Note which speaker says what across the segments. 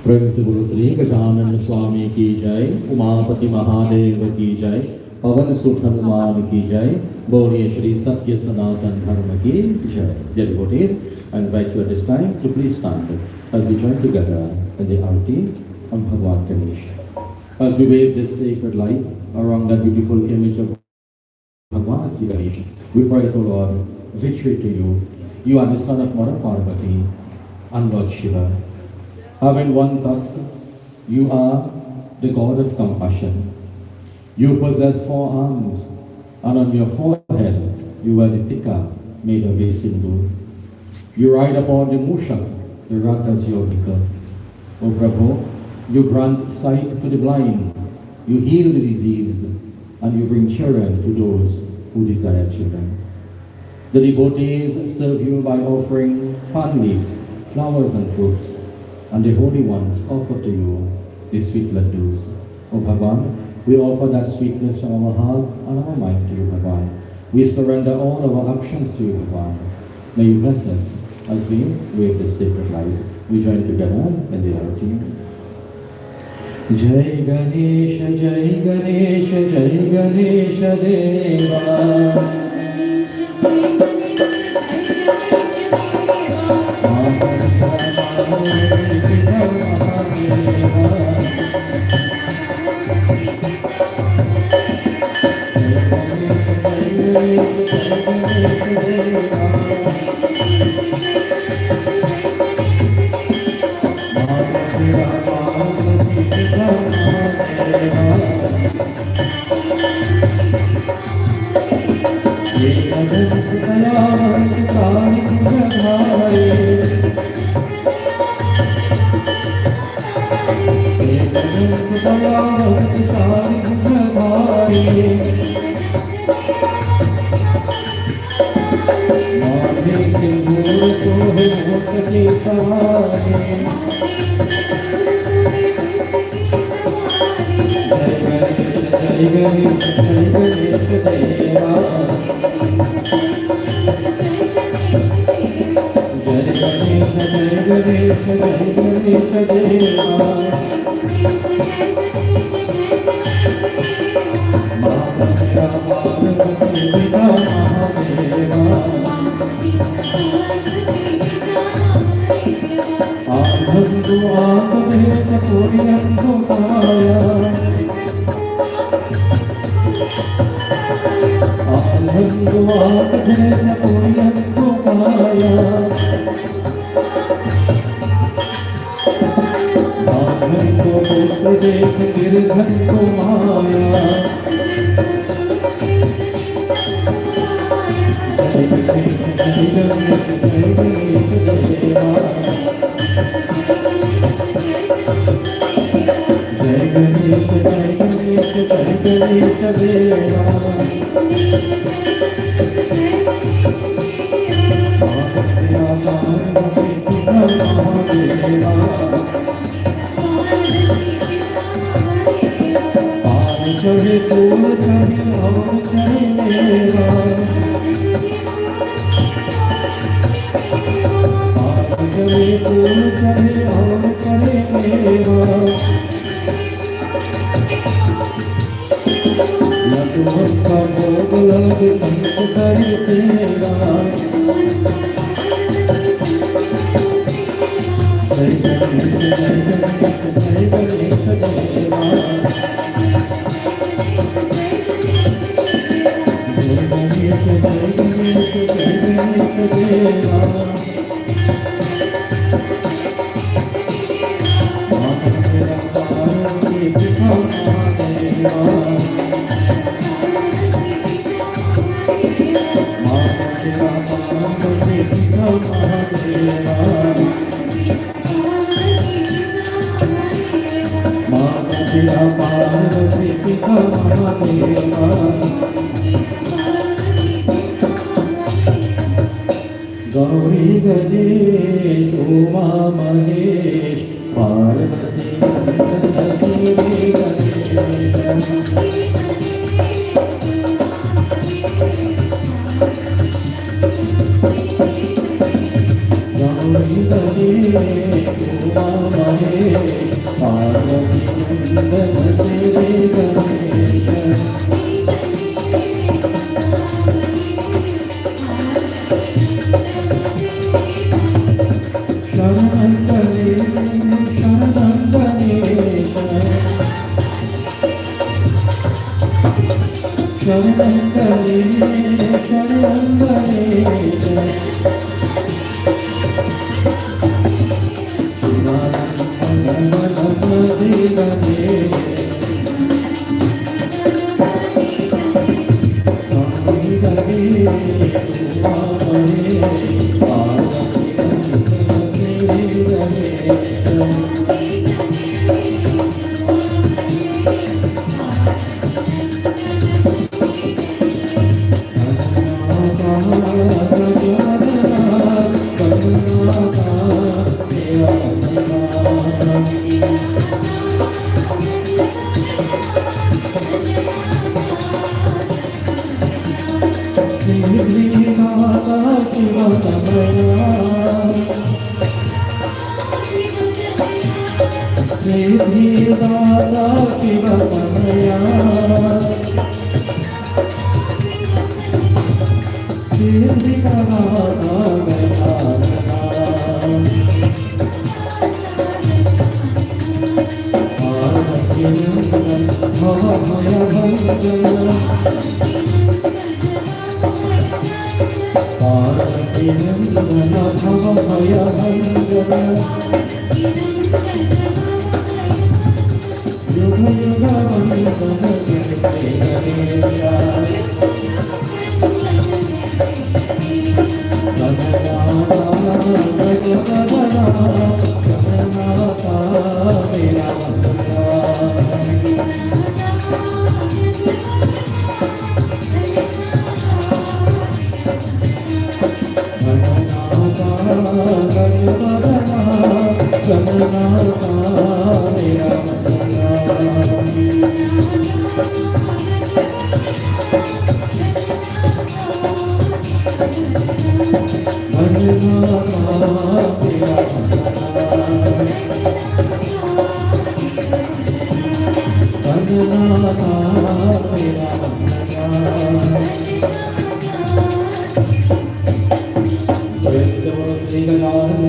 Speaker 1: प्रेम से बोलो श्री गजानन स्वामी की जय, उमापति महादेव की जय, पवन सुत हनुमान की जय, बोलिए श्री सत्य सनातन धर्म की जय. Dear devotees, I invite you at this time to please stand as we join together in the arati of Bhagwan Ganesh. As we wave this sacred light around that beautiful image of Bhagwan Sri Ganesh, we pray, O Lord, victory to you. You are the son of Mother Parvati and Lord Shiva. Having one tusk, you are the God of compassion. You possess 4 arms, and on your forehead you wear the tika made of a sindoor. You ride upon the mushak, the ratas yogika. O Prabhu, you grant sight to the blind, you heal the diseased, and you bring children to those who desire children. The devotees serve you by offering palm leaves, flowers and fruits, and the holy ones offer to you the sweet laddus. O Bhagavan, we offer that sweetness from our heart and our mind to you, Bhagavan. We surrender all our actions to you, Bhagavan. May you bless us as we wave this sacred light. We join together in the arati. Jai Ganesh, Jai Ganesh, Jai Ganesh Deva. Gauri Ganesh, Uma Mahesh, Parvati Sri Ganesh.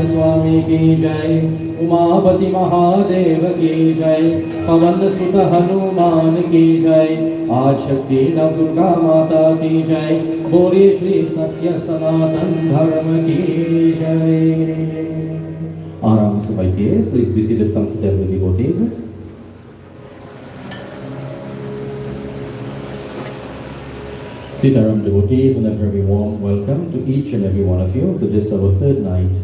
Speaker 1: स्वामी की जय, उमापति महादेव की जय, पवन सुत हनुमान की जय, आदिशक्ति नव दुर्गा माता की जय, बोलिए श्री सत्य सनातन धर्म की जय। आराम से बैठिए, please be seated comfortably devotees. Sitaram devotees, and a very warm welcome to each and every one of you to this our third night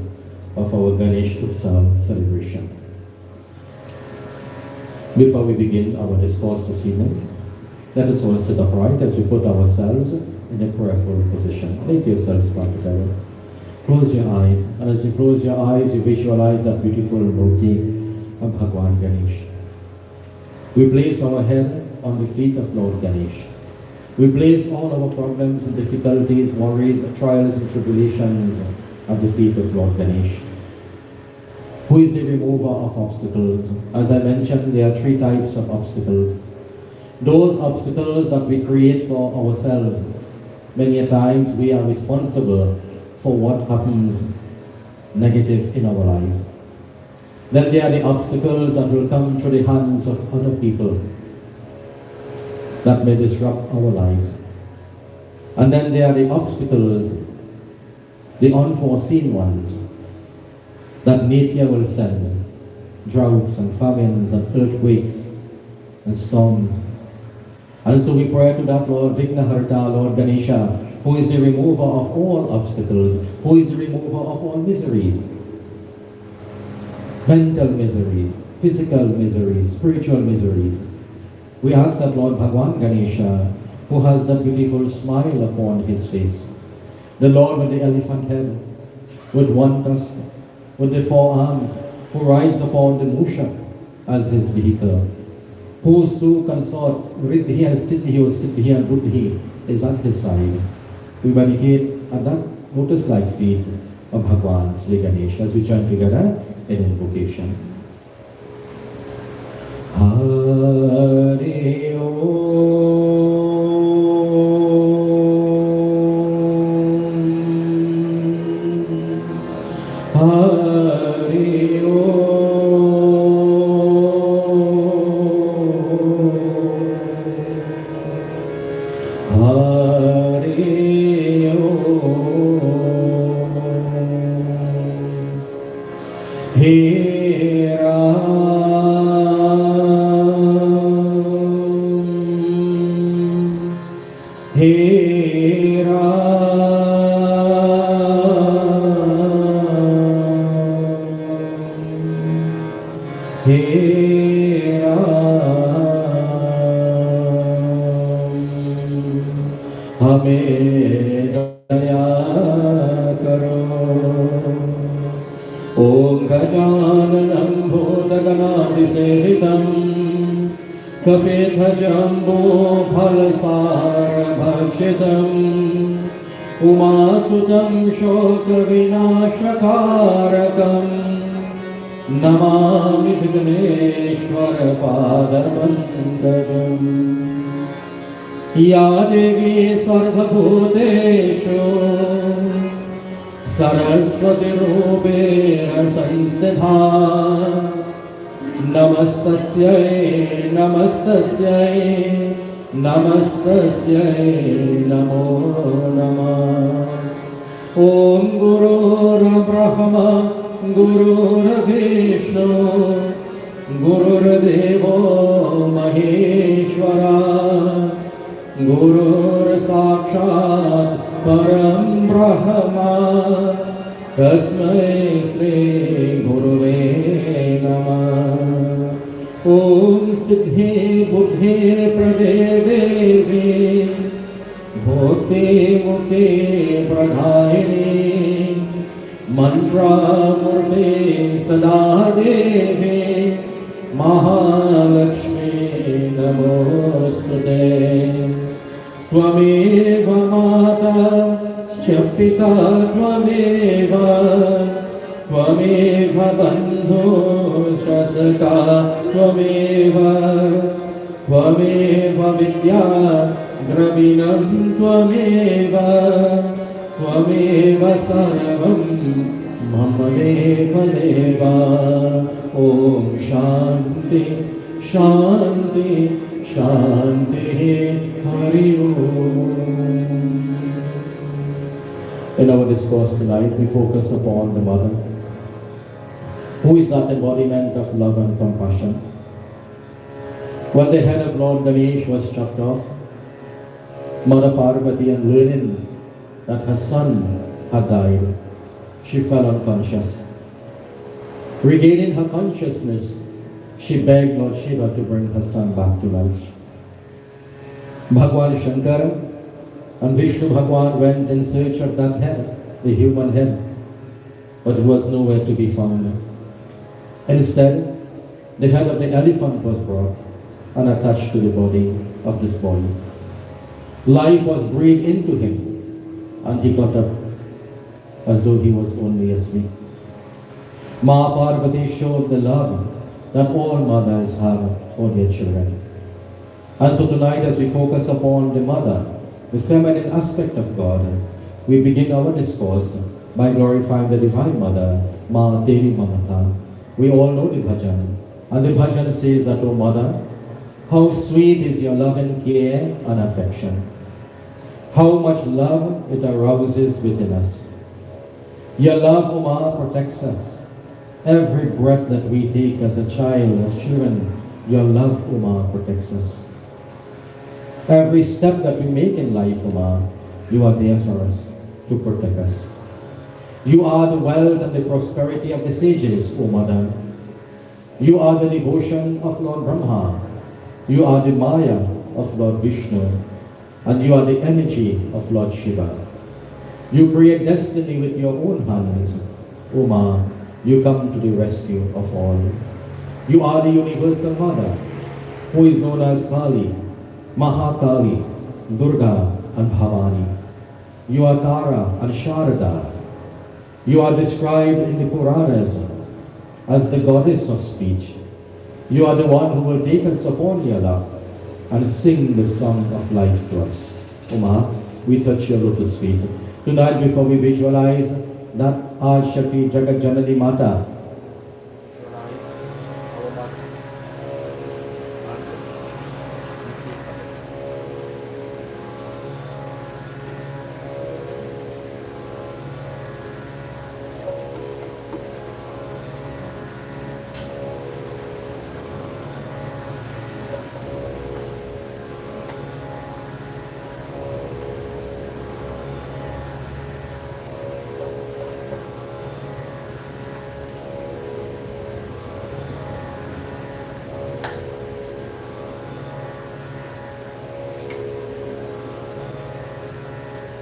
Speaker 1: of our Ganesh Utsav celebration. Before we begin our discourse this evening, let us all sit upright as we put ourselves in a prayerful position. Make yourselves comfortable. Close your eyes, and as you close your eyes, you visualize that beautiful murti of Bhagwan Ganesh. We place our head on the feet of Lord Ganesh. We place all our problems and difficulties, worries, trials and tribulations at the feet of Lord Ganesh, who is the remover of obstacles. As I mentioned, there are three types of obstacles. Those obstacles that we create for ourselves. Many a times we are responsible for what happens negative in our lives. Then there are the obstacles that will come through the hands of other people that may disrupt our lives. And then there are the obstacles, the unforeseen ones, that nature will send, droughts and famines and earthquakes and storms. And so we pray to that Lord Vignaharta, Lord Ganesha, who is the remover of all obstacles, who is the remover of all miseries, mental miseries, physical miseries, spiritual miseries. We ask that Lord Bhagwan Ganesha, who has that beautiful smile upon his face, the Lord with the elephant head, with one tusk, with the four arms, who rides upon the Musha as his vehicle, whose two consorts, Riddhi and Siddhi or Siddhi and Buddhi, is at his side. We medicate at that lotus-like feet of Bhagwan Sri Ganesh as we chant together. in invocation. Hari Om. Hari Om. Hari Om. He कपिध्वजम्बो फलसारभक्षितम् उमासुतं शोकविनाशकारकम् Namami Ganeshwar पादपङ्कजम्। या देवी सर्वभूतेषु सरस्वतीरूपेण संस्थिता नमस्तस्यै नमस्तस्यै नमस्तस्यै नमो नमः। ॐ गुरुर्ब्रह्मा गुरुर्विष्णु गुरुर्देवो महेश्वरा गुरुर्साक्षात् परं ब्रह्म तस्मै श्री गुरुवे नमः। ॐ सिद्धि बुद्धि प्रदे देवी भोक्ति मुक्ति प्रदायिनी मंत्रामूर्ते सदा देवी महालक्ष्मी नमोस्तुते। त्वमेव माता च पिता त्वमेव त्वमेव बन्धुश्च सखा त्वमेव त्वमेव विद्या द्रविणं त्वमेव त्वमेव सर्वं मम देव देव। ॐ शान्ति शान्ति शान्तिः हरि ओम्। In our discourse tonight, we focus upon the mother, who is that embodiment of love and compassion. When the head of Lord Ganesh was chopped off, Mother Parvati, and learning that her son had died, she fell unconscious. Regaining her consciousness, she begged Lord Shiva to bring her son back to life. Bhagwan Shankar and Vishnu Bhagwan went in search of that head, the human head, but it was nowhere to be found. Instead, the head of the elephant was brought and attached to the body of this boy. Life was breathed into him, and he got up as though he was only asleep. Ma Parvati showed the love that all mothers have for their children. And so tonight, as we focus upon the mother, the feminine aspect of God, we begin our discourse by glorifying the Divine Mother, Ma Devi Mamata. We all know the bhajan, and the bhajan says that, O Mother, how sweet is your love and care and affection. How much love it arouses within us. Your love, O Ma, protects us. Every breath that we take as a child, as children, your love, O Ma, protects us. Every step that we make in life, O Ma, you are there for us, to protect us. You are the wealth and the prosperity of the sages, O Mother. You are the devotion of Lord Brahma. You are the Maya of Lord Vishnu. And you are the energy of Lord Shiva. You create destiny with your own hands. O Ma, you come to the rescue of all. You are the universal Mother, who is known as Kali, Mahakali, Durga, and Bhavani. You are Tara and Sharada. You are described in the Puranas as the goddess of speech. You are the one who will take us upon your lap and sing the song of life to us. Uma, we touch your lotus feet. Tonight, before we visualize that Adi Shakti Jagat Janani Mata,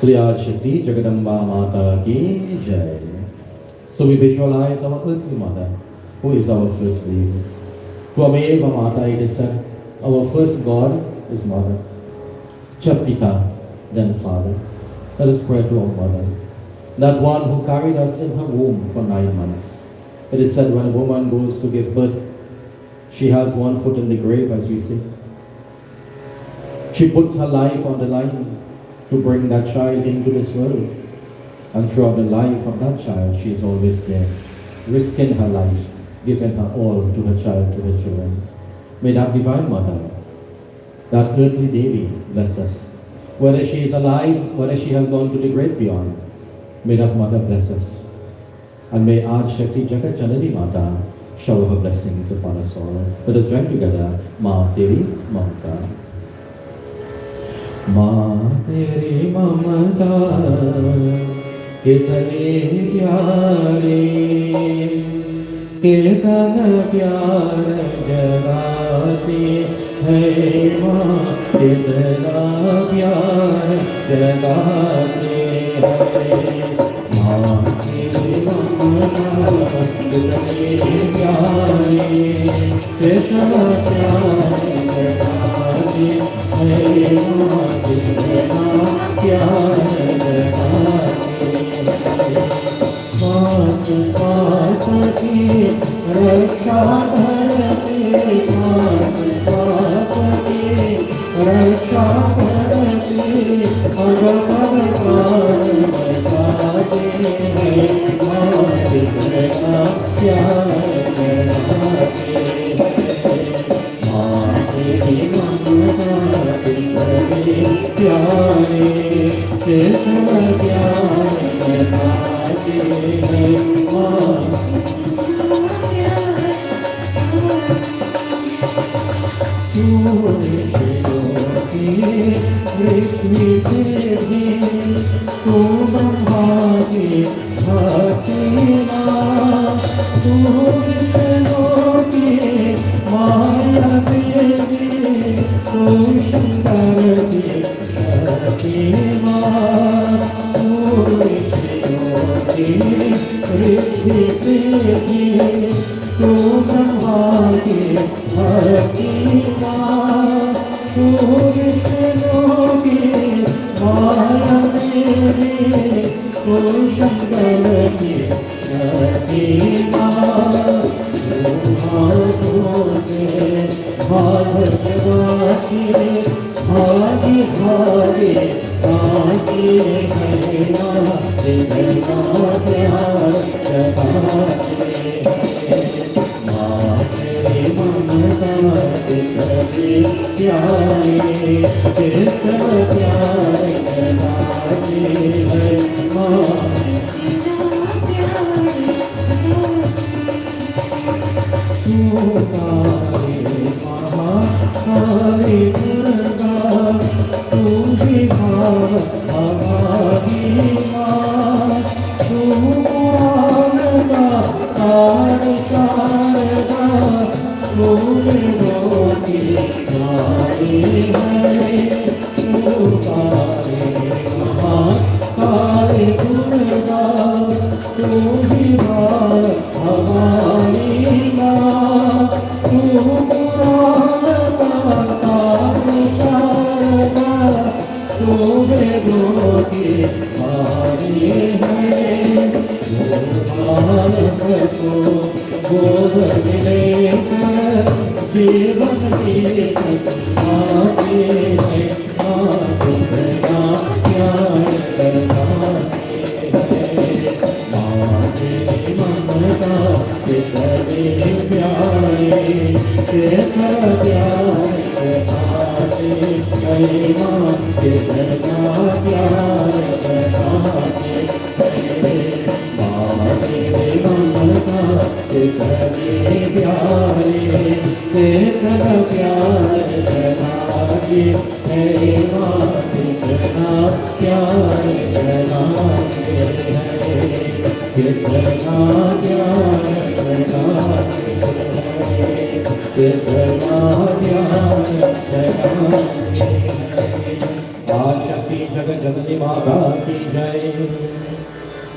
Speaker 1: Sri Adi Shakti Jagadamba Mata Ki Jai. So we visualize our earthly mother, who is our first lady. Tvameva Mata, it is said, our first God is mother. Chapita, then father. Let us pray to our mother, that one who carried us in her womb for 9 months. It is said when a woman goes to give birth, she has one foot in the grave, as we see. She puts her life on the line to bring that child into this world. And throughout the life of that child, she is always there, risking her life, giving her all to her child, to her children. May that divine mother, that earthly Devi, bless us. Whether she is alive, whether she has gone to the great beyond, may that mother bless us. And may Adi Shakti Jagat Janani Mata shower her blessings upon us all. Let us join together, Ma Devi Mamata. माँ तेरी ममता कितनी प्यारी, कितना प्यार जगाती है माँ, कितना प्यार जगाती है माँ तेरी ममता कितनी प्यारी, कितना प्यार जगाती है माँ, कितना प्यार जगाती है। पास पास की रक्षा करती, पास पास की रक्षा करती, पग पग पार बताती है माँ, कितना प्यार जगाती है माँ तेरी ममता कितनी प्यारी, कितना प्यार जगाती है माँ। पृथ्वी से भी तू ब्रह्मा की भांति माँ, तू विष्णु की माया देवी, तू शंकर की शक्ति माँ, तू विष्णु की पृथ्वी से भी तू ब्रह्मा की भांति माँ, तू विष्णु की माया देवी, तू शंकर की शक्ति माँ। हाथों से हाथ लगाती, भागी भागी आती है माँ, कितना प्यार जगाती है माँ तेरी ममता कितनी प्यारी, कितना प्यार जगाती है माँ। तू काली महाकाली दुर्गा, तू भी हमारी माँ, तू शारदा शारदा, तू विरोधी नारी है, तू काली महाकाली दुर्गा, तू भी हमारी माँ, तू तू विरोधी नारी है, भारत को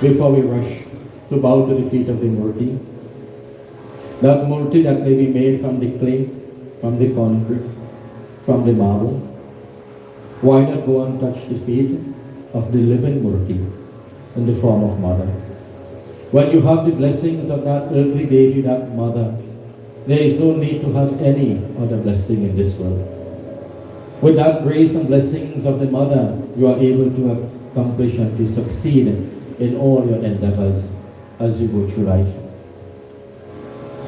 Speaker 1: Before we rush to bow to the feet of the Murti, that Murti that may be made from the clay, from the concrete, from the marble, why not go and touch the feet of the living Murti in the form of Mother? When you have the blessings of that earthly deity, that Mother, there is no need to have any other blessing in this world. With that grace and blessings of the Mother, you are able to accomplish and to succeed in all your endeavors as you go through life.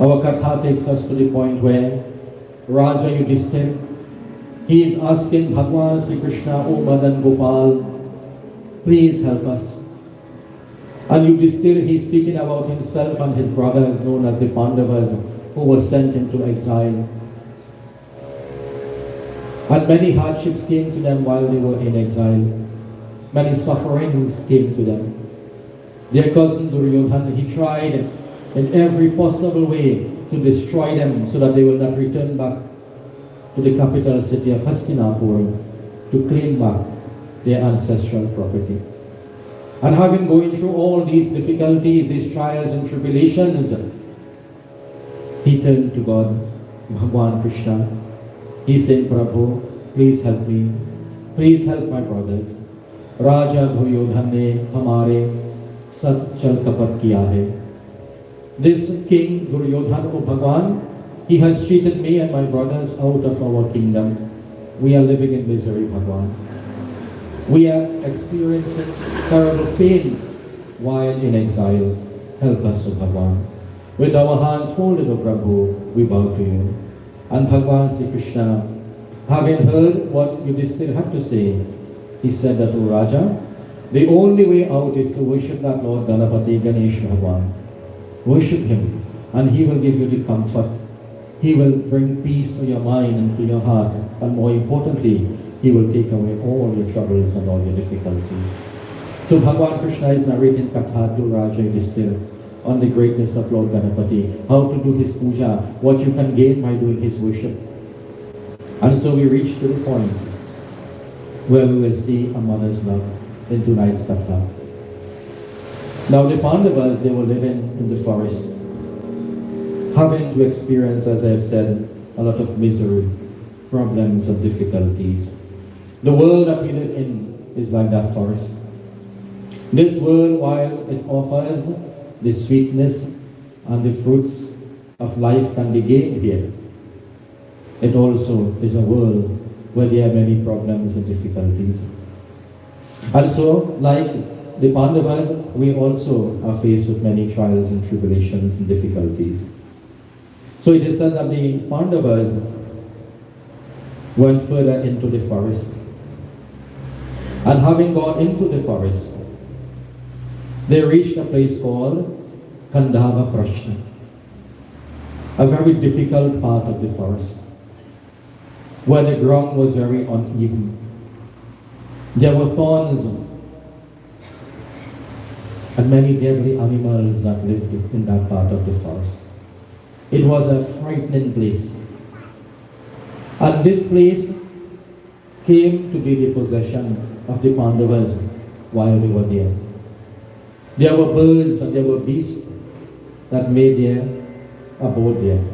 Speaker 1: Our Katha takes us to the point where Raja Yudhishthira, he is asking Bhagwan Sri Krishna, O Madan Gopal, please help us. And Yudhishthira, he is speaking about himself and his brothers known as the Pandavas, who were sent into exile. And many hardships came to them while they were in exile. Many sufferings came to them. Their cousin Duryodhana, he tried in every possible way to destroy them so that they will not return back to the capital city of Hastinapur to claim back their ancestral property. And having going through all these difficulties, these trials and tribulations, he turned to God, Bhagwan Krishna. He said, Prabhu, please help me. Please help my brothers. Raja Duryodhana ne hamare sat chal kapat kiya hai. This king Duryodhana, O Bhagwan, he has cheated me and my brothers out of our kingdom. We are living in misery, Bhagwan. We are experiencing terrible pain while in exile. Help us, O Bhagwan. With our hands folded, O Prabhu, we bow to you. And Bhagwan Sri Krishna, having heard what Yudhishthira had to say, he said that, O Raja, the only way out is to worship that Lord Ganapati Ganesh Bhagwan. Worship him, and he will give you the comfort. He will bring peace to your mind and to your heart, and more importantly, he will take away all your troubles and all your difficulties. So Bhagwan Krishna is narrating Katha to Raja Yudhishthira on the greatness of Lord Ganapati, how to do his puja, what you can gain by doing his worship. And so we reach to the point where we will see a mother's love in tonight's Katha. Now the Pandavas, they were living in the forest, having to experience, as I have said, a lot of misery, problems and difficulties. The world that we live in is like that forest. This world, while it offers the sweetness and the fruits of life can be gained here, it also is a world where there are many problems and difficulties. And so, like the Pandavas, we also are faced with many trials and tribulations and difficulties. So it is said that the Pandavas went further into the forest. And having gone into the forest, they reached a place called Kandava Prashna, a very difficult part of the forest, where the ground was very uneven. There were thorns and many deadly animals that lived in that part of the forest. It was a frightening place. And this place came to be the possession of the Pandavas while they were there. There were birds and there were beasts that made their abode there.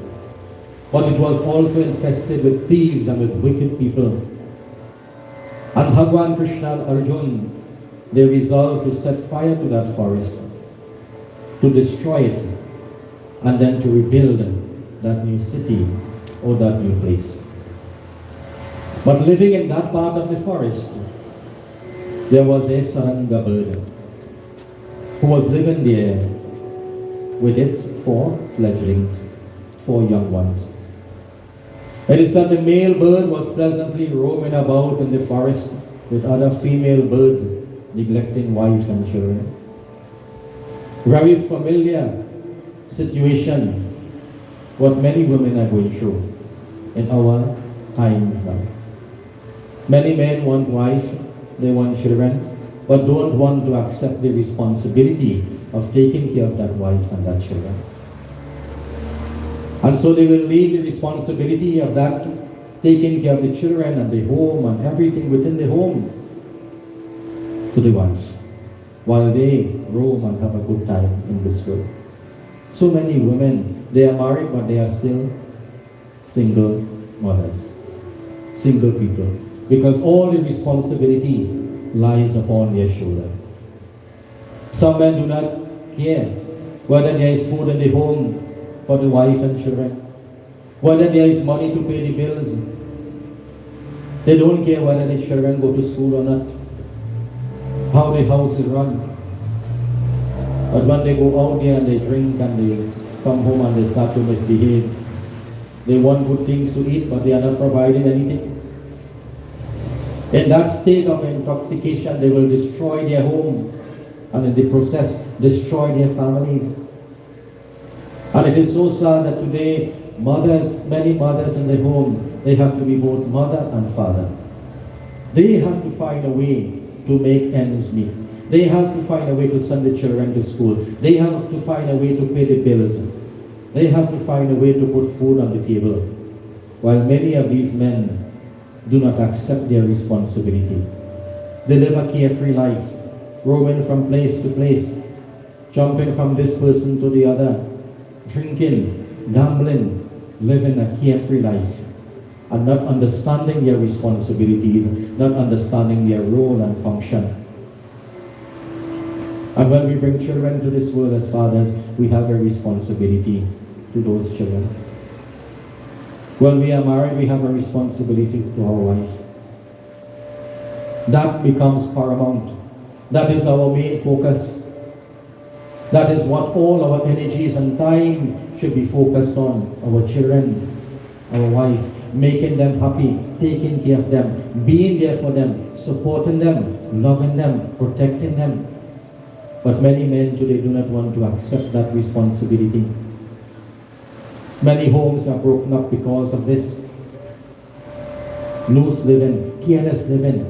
Speaker 1: But it was also infested with thieves and with wicked people. And Bhagwan Krishna and Arjun, they resolved to set fire to that forest, to destroy it. and then to rebuild that new city or that new place. But living in that part of the forest, there was a saranga bird who was living there with its 4 fledglings, 4 young ones. It is said the male bird was pleasantly roaming about in the forest with other female birds, neglecting wife and children. Very familiar situation what many women are going through in our times now. Many men want wife, they want children, but don't want to accept the responsibility of taking care of that wife and that children. And so they will leave the responsibility of that, taking care of the children and the home and everything within the home, to the wife, while they roam and have a good time in this world. So many women, they are married but they are still single mothers, single people, because all the responsibility lies upon their shoulder. Some men do not care whether there is food in the home for the wife and children, whether there is money to pay the bills. They don't care whether the children go to school or not, how the house is run. But when they go out there and they drink and they come home and they start to misbehave, they want good things to eat but they are not providing anything. In that state of intoxication, they will destroy their home and in the process destroy their families. And it is so sad that today mothers, many mothers in the home, they have to be both mother and father. They have to find a way to make ends meet. They have to find a way to send the children to school. They have to find a way to pay the bills. They have to find a way to put food on the table. While many of these men do not accept their responsibility. They live a carefree life, roaming from place to place, jumping from this person to the other, drinking, gambling, living a carefree life, and not understanding their responsibilities, not understanding their role and function. And when we bring children to this world as fathers, we have a responsibility to those children. When we are married, we have a responsibility to our wife. That becomes paramount. That is our main focus. That is what all our energies and time should be focused on. Our children, our wife, making them happy, taking care of them, being there for them, supporting them, loving them, protecting them. But many men today do not want to accept that responsibility. Many homes are broken up because of this. Loose living, careless living.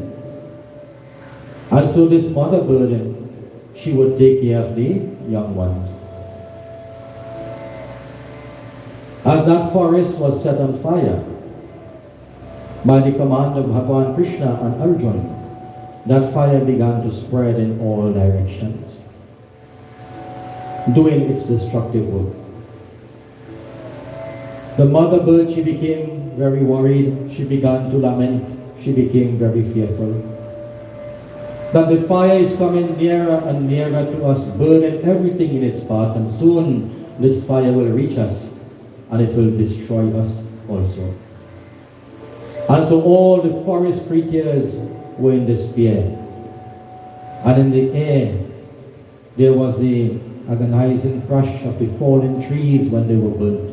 Speaker 1: And so this mother burden, she would take care of the young ones. As that forest was set on fire by the command of Bhagavan Krishna and Arjuna, that fire began to spread in all directions, doing its destructive work. The mother bird, she became very worried. She began to lament. She became very fearful that the fire is coming nearer and nearer to us, burning everything in its path, and soon this fire will reach us and it will destroy us also. And so all the forest creatures were in despair. And in the air, there was the agonizing crush of the fallen trees when they were burnt.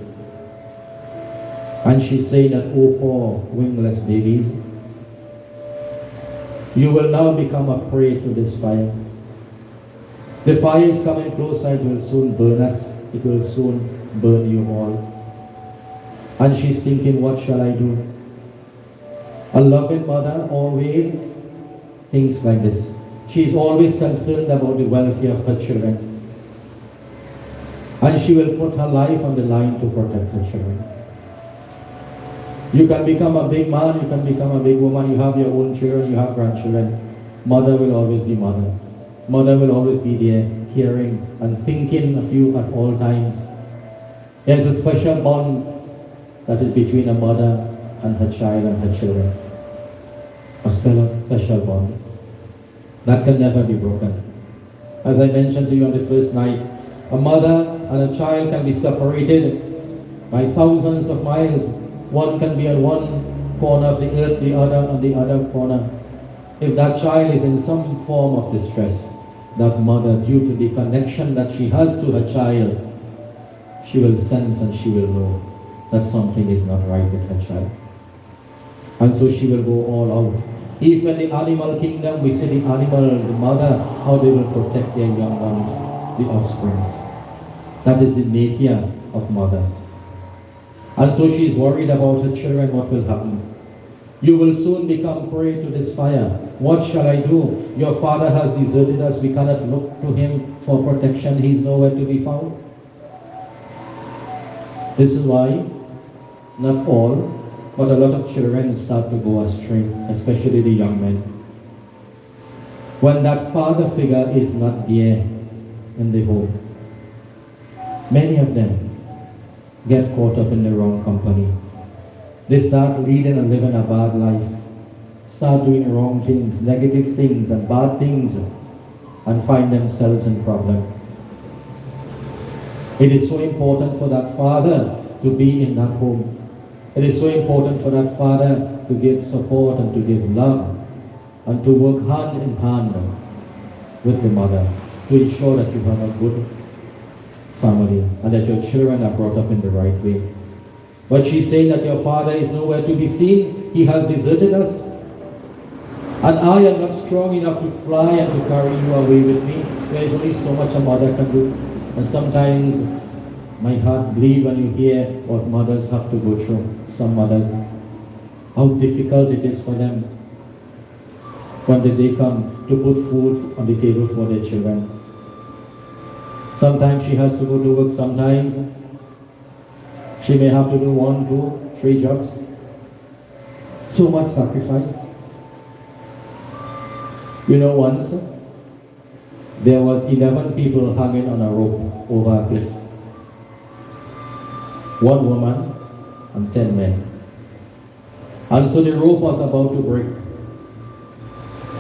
Speaker 1: And she said that, "Oh poor wingless babies, you will now become a prey to this fire. The fire is coming closer, it will soon burn us, it will soon burn you all." And she's thinking, what shall I do? A loving mother always thinks like this. She is always concerned about the welfare of her children. And she will put her life on the line to protect her children. You can become a big man, you can become a big woman, you have your own children, you have grandchildren. Mother will always be mother. Mother will always be there, caring and thinking of you at all times. There's a special bond that is between a mother and her child and her children. A special bond that can never be broken. As I mentioned to you on the first night, A mother and a child can be separated by thousands of miles. One can be on one corner of the earth, the other on the other corner. If that child is in some form of distress, that mother, due to the connection that she has to her child, she will sense and she will know that something is not right with her child. And so she will go all out. Even in the animal kingdom, we see the animal, the mother, how they will protect their young ones, the offsprings. That is the nature of mother. And so she is worried about her children, what will happen. You will soon become prey to this fire. What shall I do? Your father has deserted us. We cannot look to him for protection. He is nowhere to be found. This is why, not all, but a lot of children start to go astray, especially the young men. When that father figure is not there in the home, many of them get caught up in the wrong company. They start leading and living a bad life, start doing wrong things, negative things and bad things, and find themselves in problem. It is so important for that father to be in that home. It is so important for that father to give support and to give love and to work hand in hand with the mother to ensure that you have a good family and that your children are brought up in the right way. But she's saying that your father is nowhere to be seen. He has deserted us. And I am not strong enough to fly and to carry you away with me. There is only so much a mother can do. And sometimes my heart bleeds when you hear what mothers have to go through. Some mothers, how difficult it is for them when they come to put food on the table for their children. Sometimes she has to go to work, sometimes she may have to do 1, 2, 3 jobs. So much sacrifice. You know, once there was 11 people hanging on a rope over a cliff. 1 woman and 10 men. And so the rope was about to break.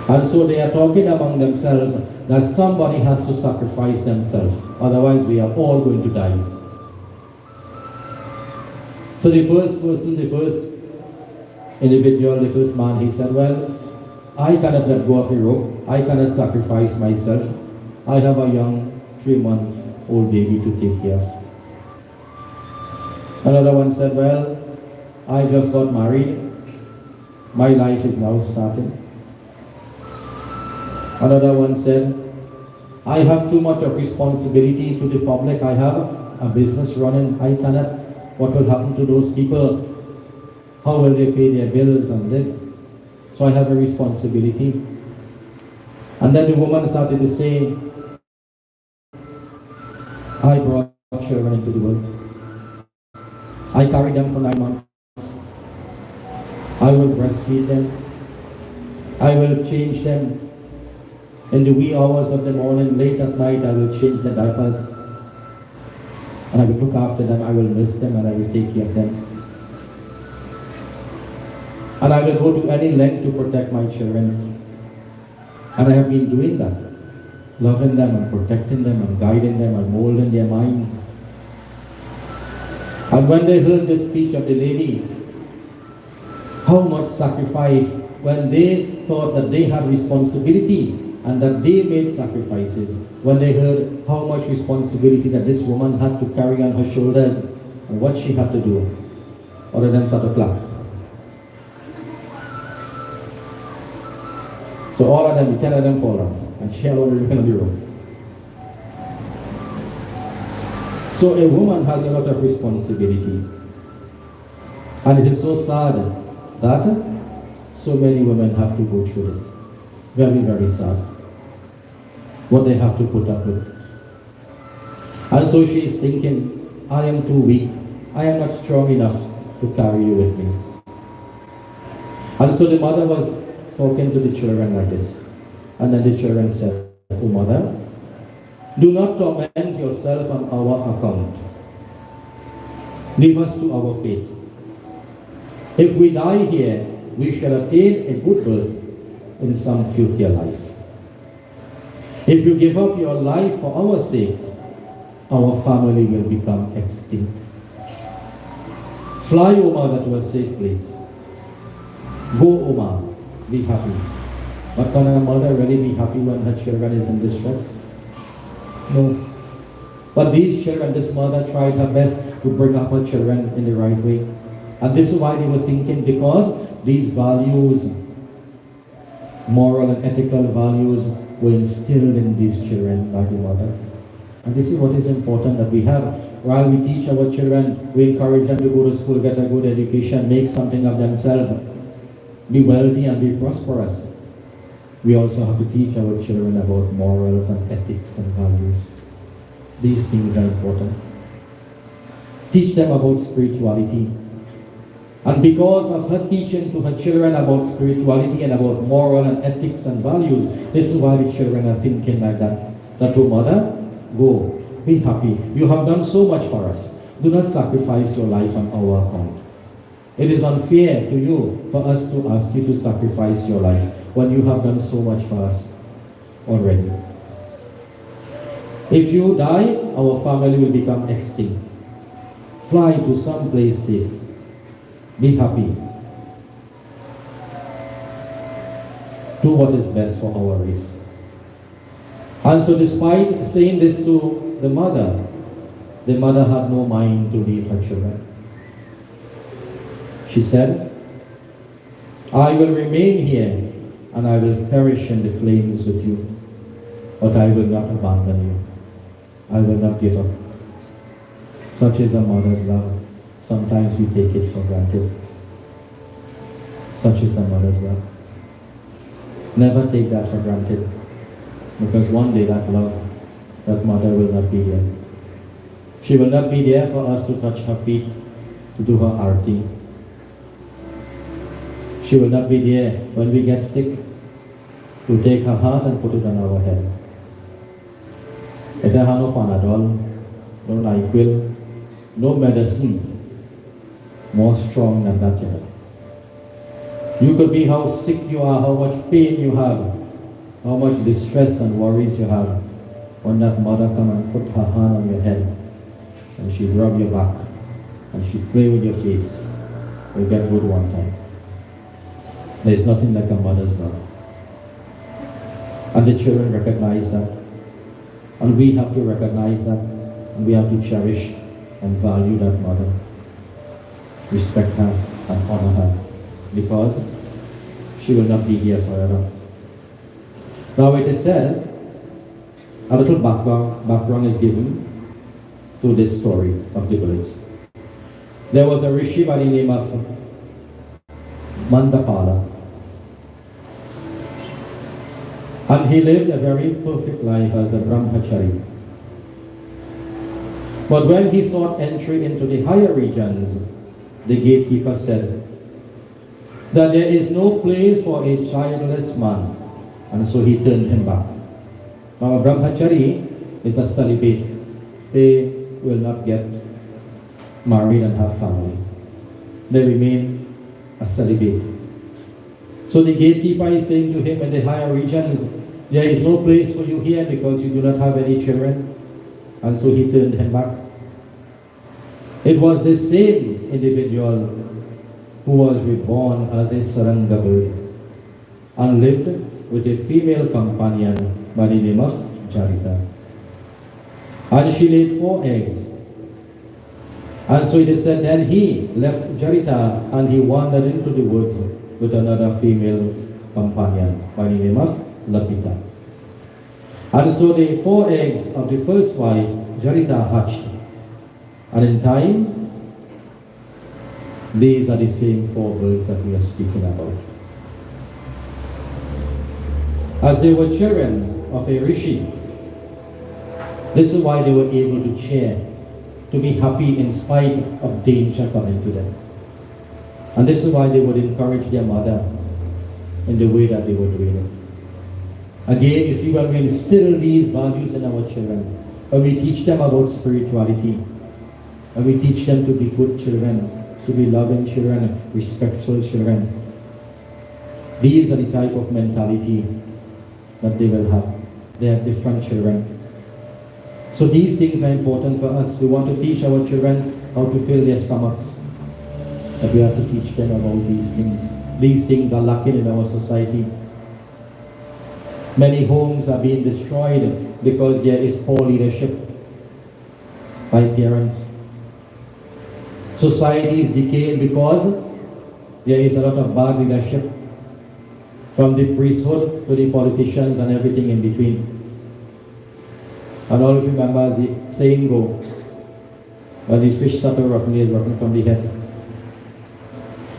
Speaker 1: And so they are talking among themselves that somebody has to sacrifice themselves. Otherwise we are all going to die. So the first person, the first individual, the first man, he said, well, I cannot let go of the rope. I cannot sacrifice myself. I have a young 3-month-old baby to take care of. Another one said, well, I just got married. My life is now starting. Another one said, I have too much of responsibility to the public. I have a business running. I cannot. What will happen to those people? How will they pay their bills and live? So I have a responsibility. And then the woman started to say, I brought children into the world. I carried them for 9 months. I will breastfeed them. I will change them. In the wee hours of the morning, late at night, I will change the diapers. And I will look after them, I will miss them, and I will take care of them. And I will go to any length to protect my children. And I have been doing that. Loving them and protecting them and guiding them and molding their minds. And when they heard the speech of the lady, how much sacrifice, when they thought that they had responsibility and that they made sacrifices, when they heard how much responsibility that this woman had to carry on her shoulders and what she had to do, all of them started to clap. So all of them, 10 of them fall down, and she alone remained on the road. So a woman has a lot of responsibility. And it is so sad that so many women have to go through this. Very, very sad. What they have to put up with. And so she is thinking, I am too weak. I am not strong enough to carry you with me. And so the mother was talking to the children like this. And then the children said, oh mother, do not torment yourself on our account. Leave us to our fate. If we die here, we shall attain a good birth in some future life. If you give up your life for our sake, our family will become extinct. Fly, O mother, to a safe place. Go, O mother, be happy. But can a mother really be happy when her children is in distress? No. But these children, this mother tried her best to bring up her children in the right way. And this is why they were thinking, because these values, moral and ethical values, were instilled in these children by the mother. And this is what is important that we have. While we teach our children, we encourage them to go to school, get a good education, make something of themselves, be wealthy and be prosperous. We also have to teach our children about morals and ethics and values. These things are important. Teach them about spirituality. And because of her teaching to her children about spirituality and about moral and ethics and values, this is why the children are thinking like that. That, oh mother, go, be happy. You have done so much for us. Do not sacrifice your life on our account. It is unfair to you for us to ask you to sacrifice your life when you have done so much for us already. If you die, our family will become extinct. Fly to some place safe. Be happy. Do what is best for our race. And so despite saying this to the mother had no mind to leave her children. She said, I will remain here and I will perish in the flames with you, but I will not abandon you. I will not give up. Such is a mother's love. Sometimes we take it for granted. Such is a mother's love. Never take that for granted, because one day that love, that mother will not be there. She will not be there for us to touch her feet, to do her arti. She will not be there when we get sick, to take her hand and put it on our head. If there are no Panadol, no NyQuil, no medicine more strong than that, you could be how sick you are, how much pain you have, how much distress and worries you have. When that mother come and put her hand on your head, and she rub your back, and she play with your face, you'll get good one time. There's nothing like a mother's love. And the children recognize that. And we have to recognize that. And we have to cherish and value that mother. Respect her and honor her. Because she will not be here forever. Now it is said, a little background is given to this story of the bullets. There was a rishi by the name of Mandapala. And he lived a very perfect life as a brahmachari. But when he sought entry into the higher regions, the gatekeeper said that there is no place for a childless man, and so he turned him back. Now a brahmachari is a celibate. They will not get married and have family. They remain a celibate. So the gatekeeper is saying to him in the higher regions, there is no place for you here because you do not have any children. And so he turned him back. It was the same individual who was reborn as a saranga bird and lived with a female companion by the name of Jarita. And she laid 4 eggs. And so it is said, then he left Jarita and he wandered into the woods with another female companion by the name of Lapita. And so the 4 eggs of the first wife, Jarita, hatched. And in time, these are the same 4 birds that we are speaking about. As they were children of a rishi, this is why they were able to cheer, to be happy in spite of danger coming to them. And this is why they would encourage their mother in the way that they were doing it. Again, you see, when we instill these values in our children, when we teach them about spirituality, when we teach them to be good children, to be loving children, respectful children, these are the type of mentality that they will have. They are different children. So these things are important for us. We want to teach our children how to fill their stomachs. But we have to teach them about these things. These things are lacking in our society. Many homes are being destroyed because there is poor leadership by parents. Society is decaying because there is a lot of bad leadership, from the priesthood to the politicians and everything in between. And always remember the saying go, when the fish started rotting, is rotting from the head.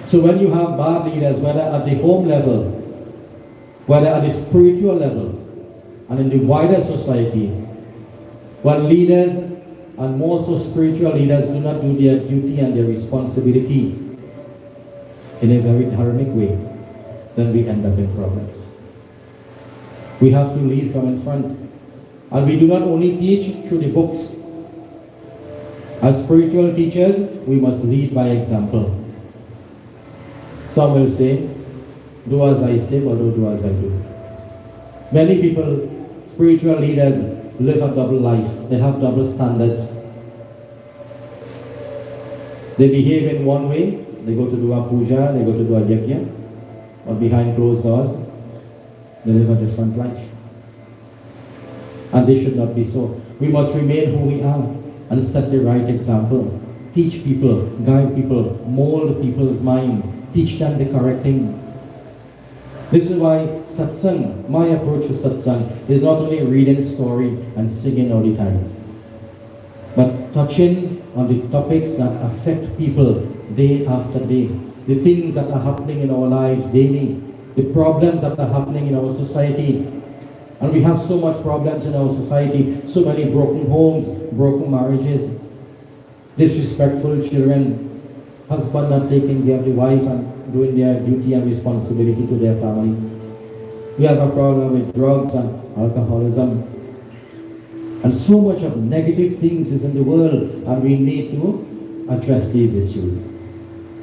Speaker 1: So when you have bad leaders, whether at the home level, whether at the spiritual level, and in the wider society, when leaders, and more so spiritual leaders, do not do their duty and their responsibility in a very dharmic way, then we end up in problems. We have to lead from in front. And we do not only teach through the books. As spiritual teachers, we must lead by example. Some will say, do as I say, but don't do as I do. Many people, spiritual leaders, live a double life. They have double standards. They behave in one way. They go to do a puja, they go to do a yagna. But behind closed doors, they live a different life. And they should not be so. We must remain who we are and set the right example. Teach people, guide people, mold people's mind, teach them the correct thing. This is why satsang, my approach to satsang, is not only reading story and singing all the time, but touching on the topics that affect people day after day. The things that are happening in our lives daily, the problems that are happening in our society. And we have so much problems in our society, so many broken homes, broken marriages, disrespectful children, husband not taking care of the wife and doing their duty and responsibility to their family. We have a problem with drugs and alcoholism. And so much of negative things is in the world, and we need to address these issues.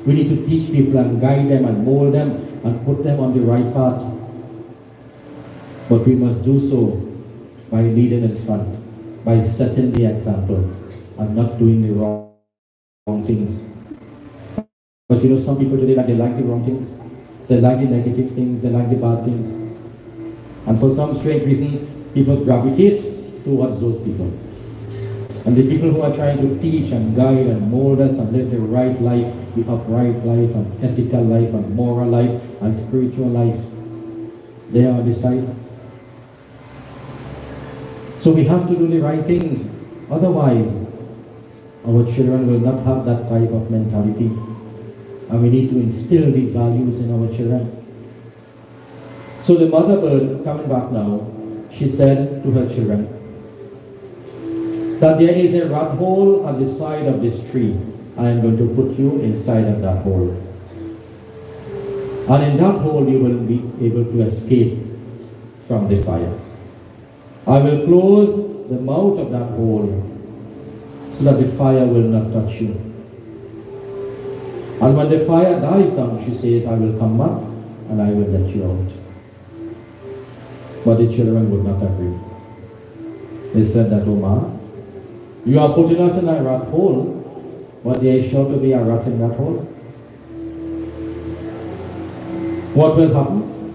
Speaker 1: We need to teach people and guide them and mold them and put them on the right path. But we must do so by leading in front, by setting the example and not doing the wrong things. But you know, some people today, they like the wrong things. They like the negative things, they like the bad things. And for some strange reason, people gravitate towards those people. And the people who are trying to teach and guide and mold us and live the right life, the upright life and ethical life and moral life and spiritual life, they are on the side. So we have to do the right things. Otherwise, our children will not have that type of mentality. And we need to instill these values in our children. So the mother bird, coming back now, she said to her children that there is a rat hole at the side of this tree. I am going to put you inside of that hole. And in that hole you will be able to escape from the fire. I will close the mouth of that hole so that the fire will not touch you. And when the fire dies down, she says, I will come up and I will let you out. But the children would not agree. They said that, Oma, you are putting us in a rat hole, but there is sure to be a rat in that hole. What will happen?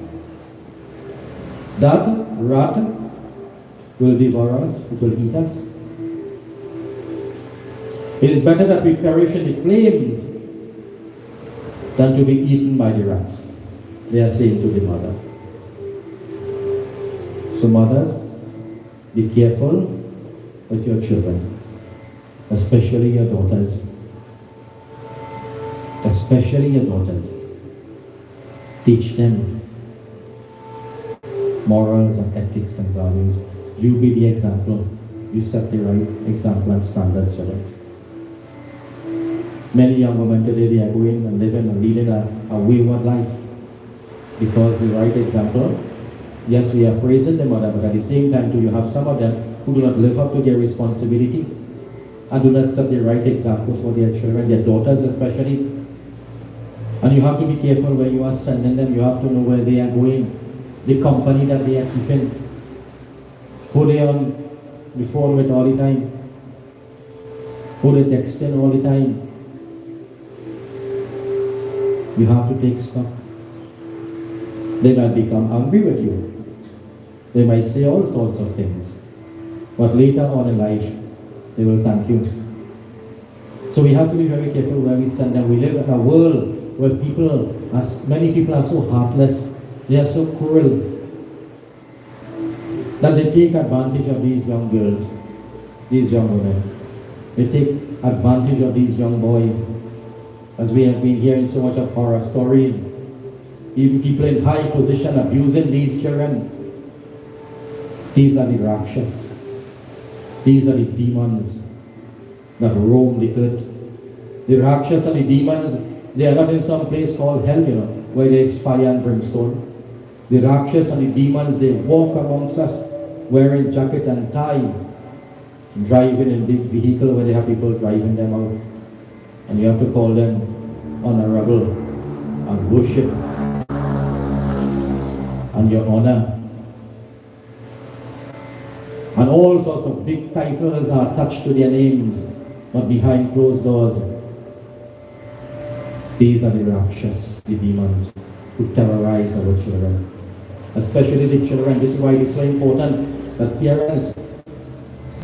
Speaker 1: That rat will devour us, it will eat us. It is better that we perish in the flames than to be eaten by the rats. They are saying to the mother. So mothers, be careful with your children, especially your daughters. Especially your daughters. Teach them morals and ethics and values. You be the example. You set the right example and standards for them. Many young women today, they are going and living and leading a wayward life because the right example. Yes, we are praising the mother, but at the same time, you have some of them who do not live up to their responsibility and do not set the right example for their children, their daughters especially. And you have to be careful where you are sending them. You have to know where they are going, the company that they are keeping, who they are the phone with all the time, who they texting all the time. You have to take stock. They might become angry with you. They might say all sorts of things. But later on in life, they will thank you. So we have to be very careful where we send them. We live in a world where many people are so heartless. They are so cruel that they take advantage of these young girls, these young women. They take advantage of these young boys. As we have been hearing so much of horror stories, even people in high position abusing these children. These are the Rakshas. These are the demons that roam the earth. The Rakshas and the demons, they are not in some place called hell, where there is fire and brimstone. The Rakshas and the demons, they walk amongst us wearing jacket and tie, driving in big vehicle where they have people driving them out. And you have to call them honorable and worship and your honor. And all sorts of big titles are attached to their names, but behind closed doors, these are the Rakshas, the demons, who terrorize our children. Especially the children. This is why it is so important that parents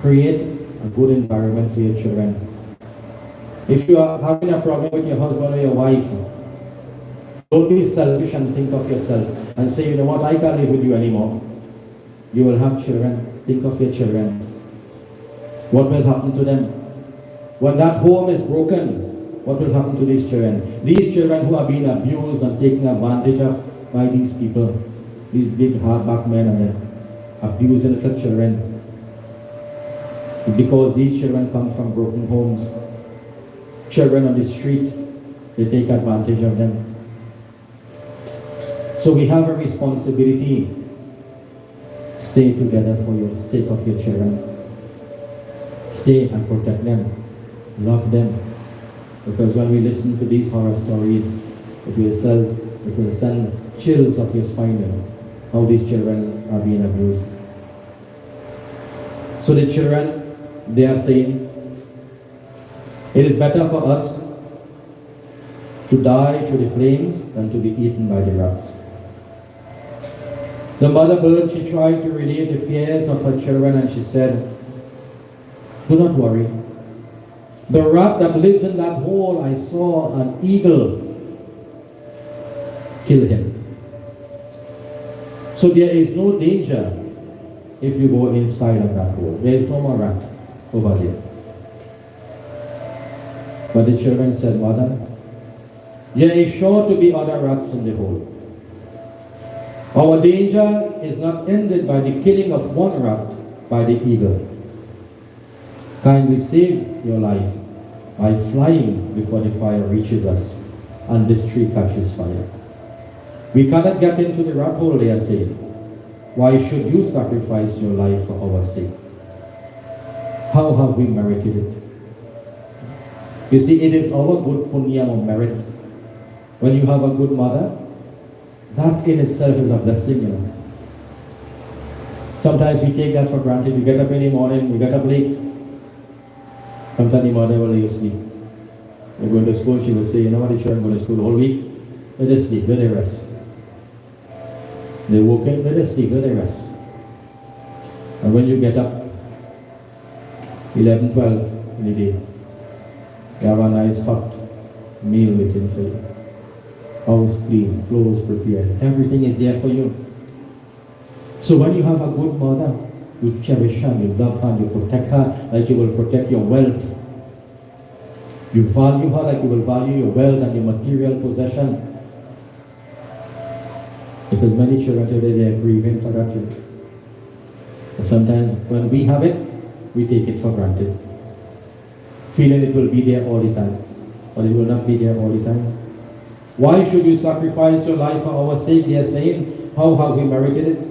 Speaker 1: create a good environment for your children. If you are having a problem with your husband or your wife, don't be selfish and think of yourself and say, you know what, I can't live with you anymore. You will have children. Think of your children. What will happen to them? When that home is broken, what will happen to these children? These children who are being abused and taken advantage of by these people, these big hardback men and abusing little children. Because these children come from broken homes. Children on the street, they take advantage of them. So we have a responsibility. Stay together for the sake of your children. Stay and protect them. Love them. Because when we listen to these horror stories, it will send chills up your spine, how these children are being abused. So the children, they are saying, it is better for us to die through the flames than to be eaten by the rats. The mother bird, she tried to relieve the fears of her children, and she said, do not worry. The rat that lives in that hole, I saw an eagle kill him. So there is no danger if you go inside of that hole. There is no more rat over there. But the children said, Mother, there is sure to be other rats in the hole. Our danger is not ended by the killing of one rat by the eagle. Kindly save your life by flying before the fire reaches us and this tree catches fire. We cannot get into the rat hole, they are saying. Why should you sacrifice your life for our sake? How have we merited it? You see, it is our good punya or merit. When you have a good mother, that in itself is a blessing, Sometimes we take that for granted. We get up in the morning, we get up late. Sometimes the mother will let you sleep. You're going to school, she will say, you know what, the children go to school all week. Let them sleep, let them rest. They woke up, let them sleep, let them rest. And when you get up, 11, 12 in the day, you have a nice hot meal waiting for you. House clean, clothes prepared, everything is there for you. So when you have a good mother, you cherish her, you love her, you protect her like you will protect your wealth. You value her like you will value your wealth and your material possession. Because many children today, they are grieving for that. And sometimes when we have it, we take it for granted. Feeling it will be there all the time. But it will not be there all the time. Why should you sacrifice your life for our sake? They are saying, how have we merited it?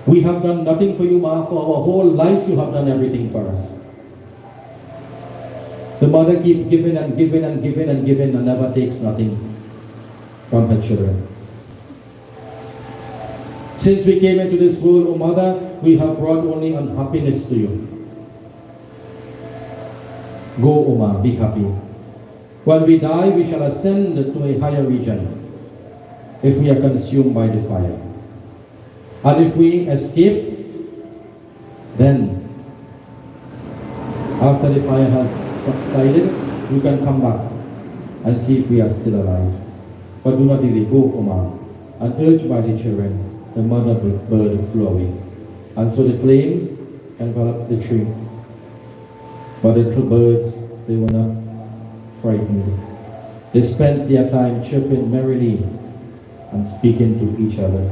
Speaker 1: We have done nothing for you, Ma. For our whole life you have done everything for us. The mother keeps giving and giving and giving and giving and never takes nothing from her children. Since we came into this world, O Mother, we have brought only unhappiness to you. Go, O Ma, be happy. When we die, we shall ascend to a higher region if we are consumed by the fire. And if we escape, then after the fire has subsided, you can come back and see if we are still alive. But do not delay. Go, O Ma, and urged by the children, the mother bird flew away. And so the flames enveloped the tree. But the little birds, they were not frightened. They spent their time chirping merrily and speaking to each other.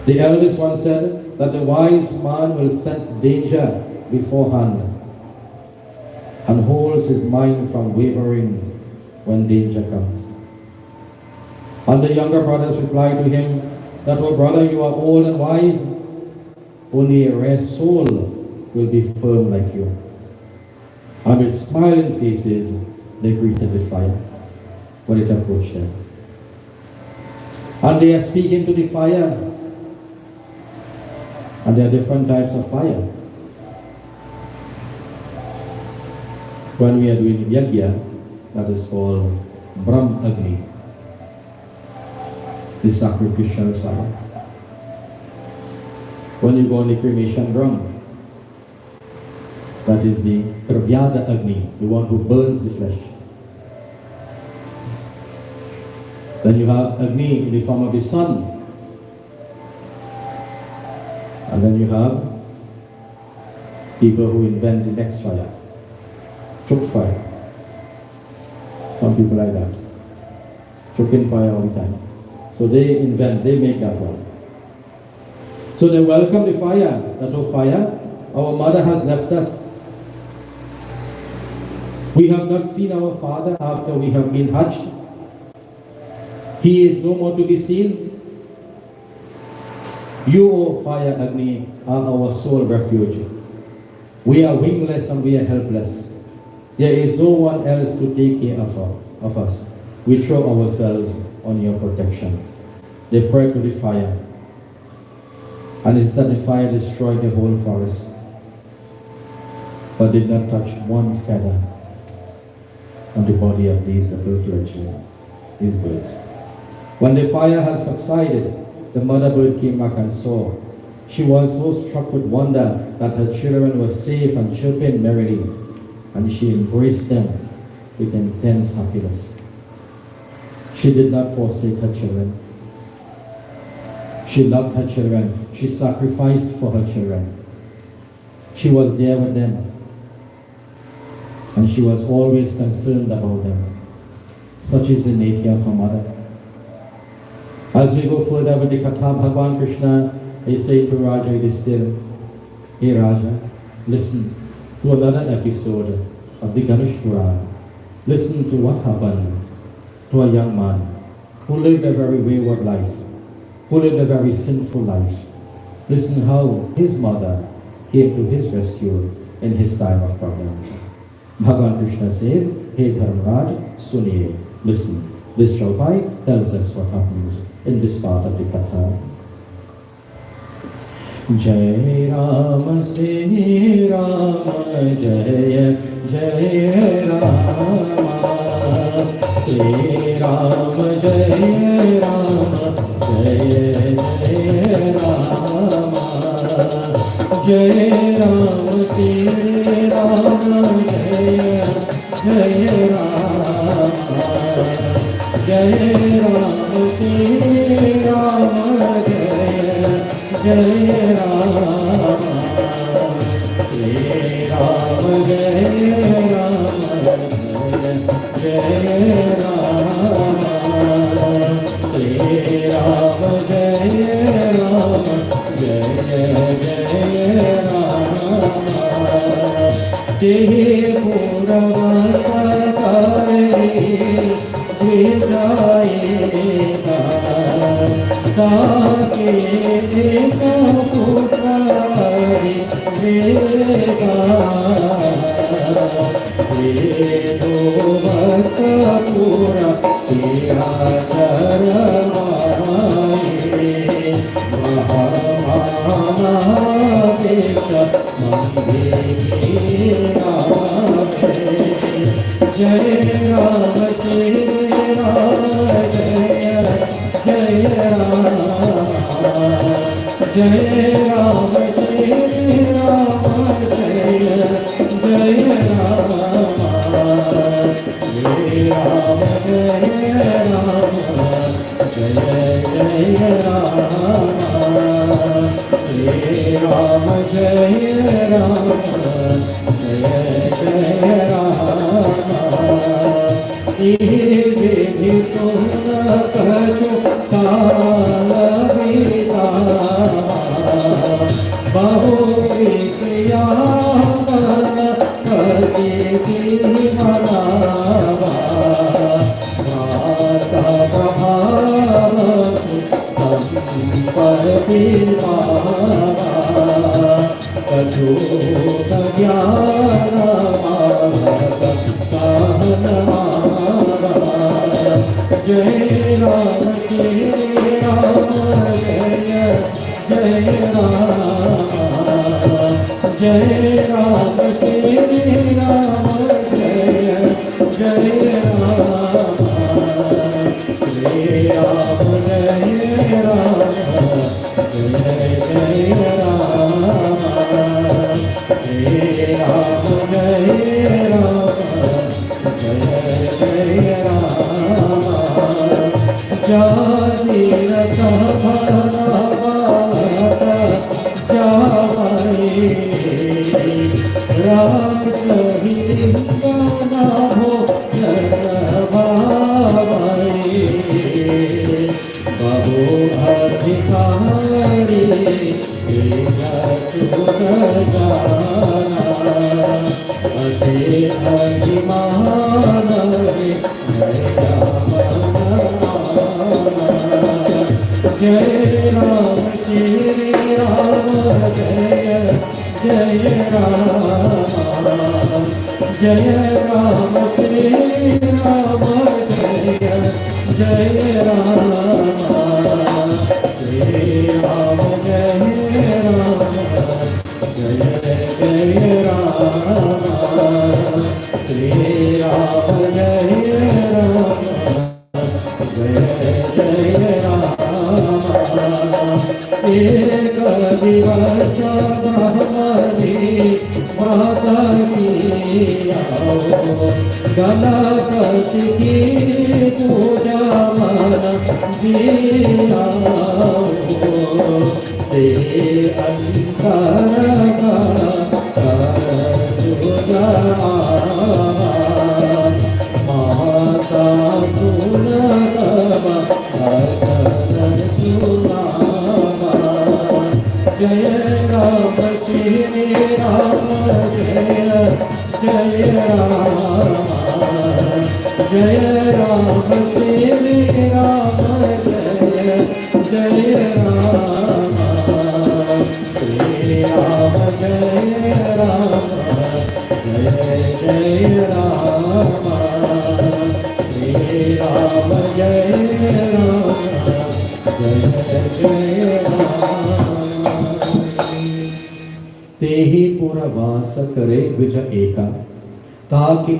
Speaker 1: The eldest one said that the wise man will scent danger beforehand and holds his mind from wavering when danger comes. And the younger brothers replied to him that, "Oh brother, you are old and wise. Only a rare soul will be firm like you." And with smiling faces, they greeted the fire when it approached them. And they are speaking to the fire. And there are different types of fire. When we are doing Yagna, that is called Brahm Agni, the sacrificial fire. When you go on the cremation drum, that is the Pravyada Agni, the one who burns the flesh. Then you have Agni in the form of the sun. And then you have people who invent the next fire, choke fire. Some people like that, choking fire all the time. So they make that one. So they welcome the fire, that oh fire, our mother has left us. We have not seen our father after we have been hatched. He is no more to be seen. You, O fire Agni, are our sole refuge. We are wingless and we are helpless. There is no one else to take care of us. We throw ourselves on your protection. They prayed to the fire. And it said the fire destroyed the whole forest, but did not touch one feather on the body of these little fledglings, these birds. When the fire had subsided, the mother bird came back and saw. She was so struck with wonder that her children were safe and chirping merrily, and she embraced them with intense happiness. She did not forsake her children. She loved her children. She sacrificed for her children. She was there with them, and she was always concerned about them. Such is the nature of a mother. As we go further with the Katha, Bhagavan Krishna is saying to Raja, it is still, "Hey Raja, listen to another episode of the Ganesh Puran. Listen to what happened to a young man who lived a very wayward life, who lived a very sinful life. Listen how his mother came to his rescue in his time of problems." Bhagavan Krishna says, "Hey Dharmaraj, suniye, listen. This Chaupai tells us what happens in this part of the Katha." Jai Ram, Sri Ram, Jai Jai Rama, Sri Ram, Jai Rama, Jai Jai Rama, Jai Ram, Sri Ram, Jai Jai Rama, Jai Ram, Sri Ram, Jai Jai Rama, Sri Ram, Jai Rama, Jai Rama, Sri Ram, Jai Rama, Jai Jai Rama, Jai Purava Sakare Vijayeka Take Eka Putari Vega Vedo Bhakta Pura Tiya Karamai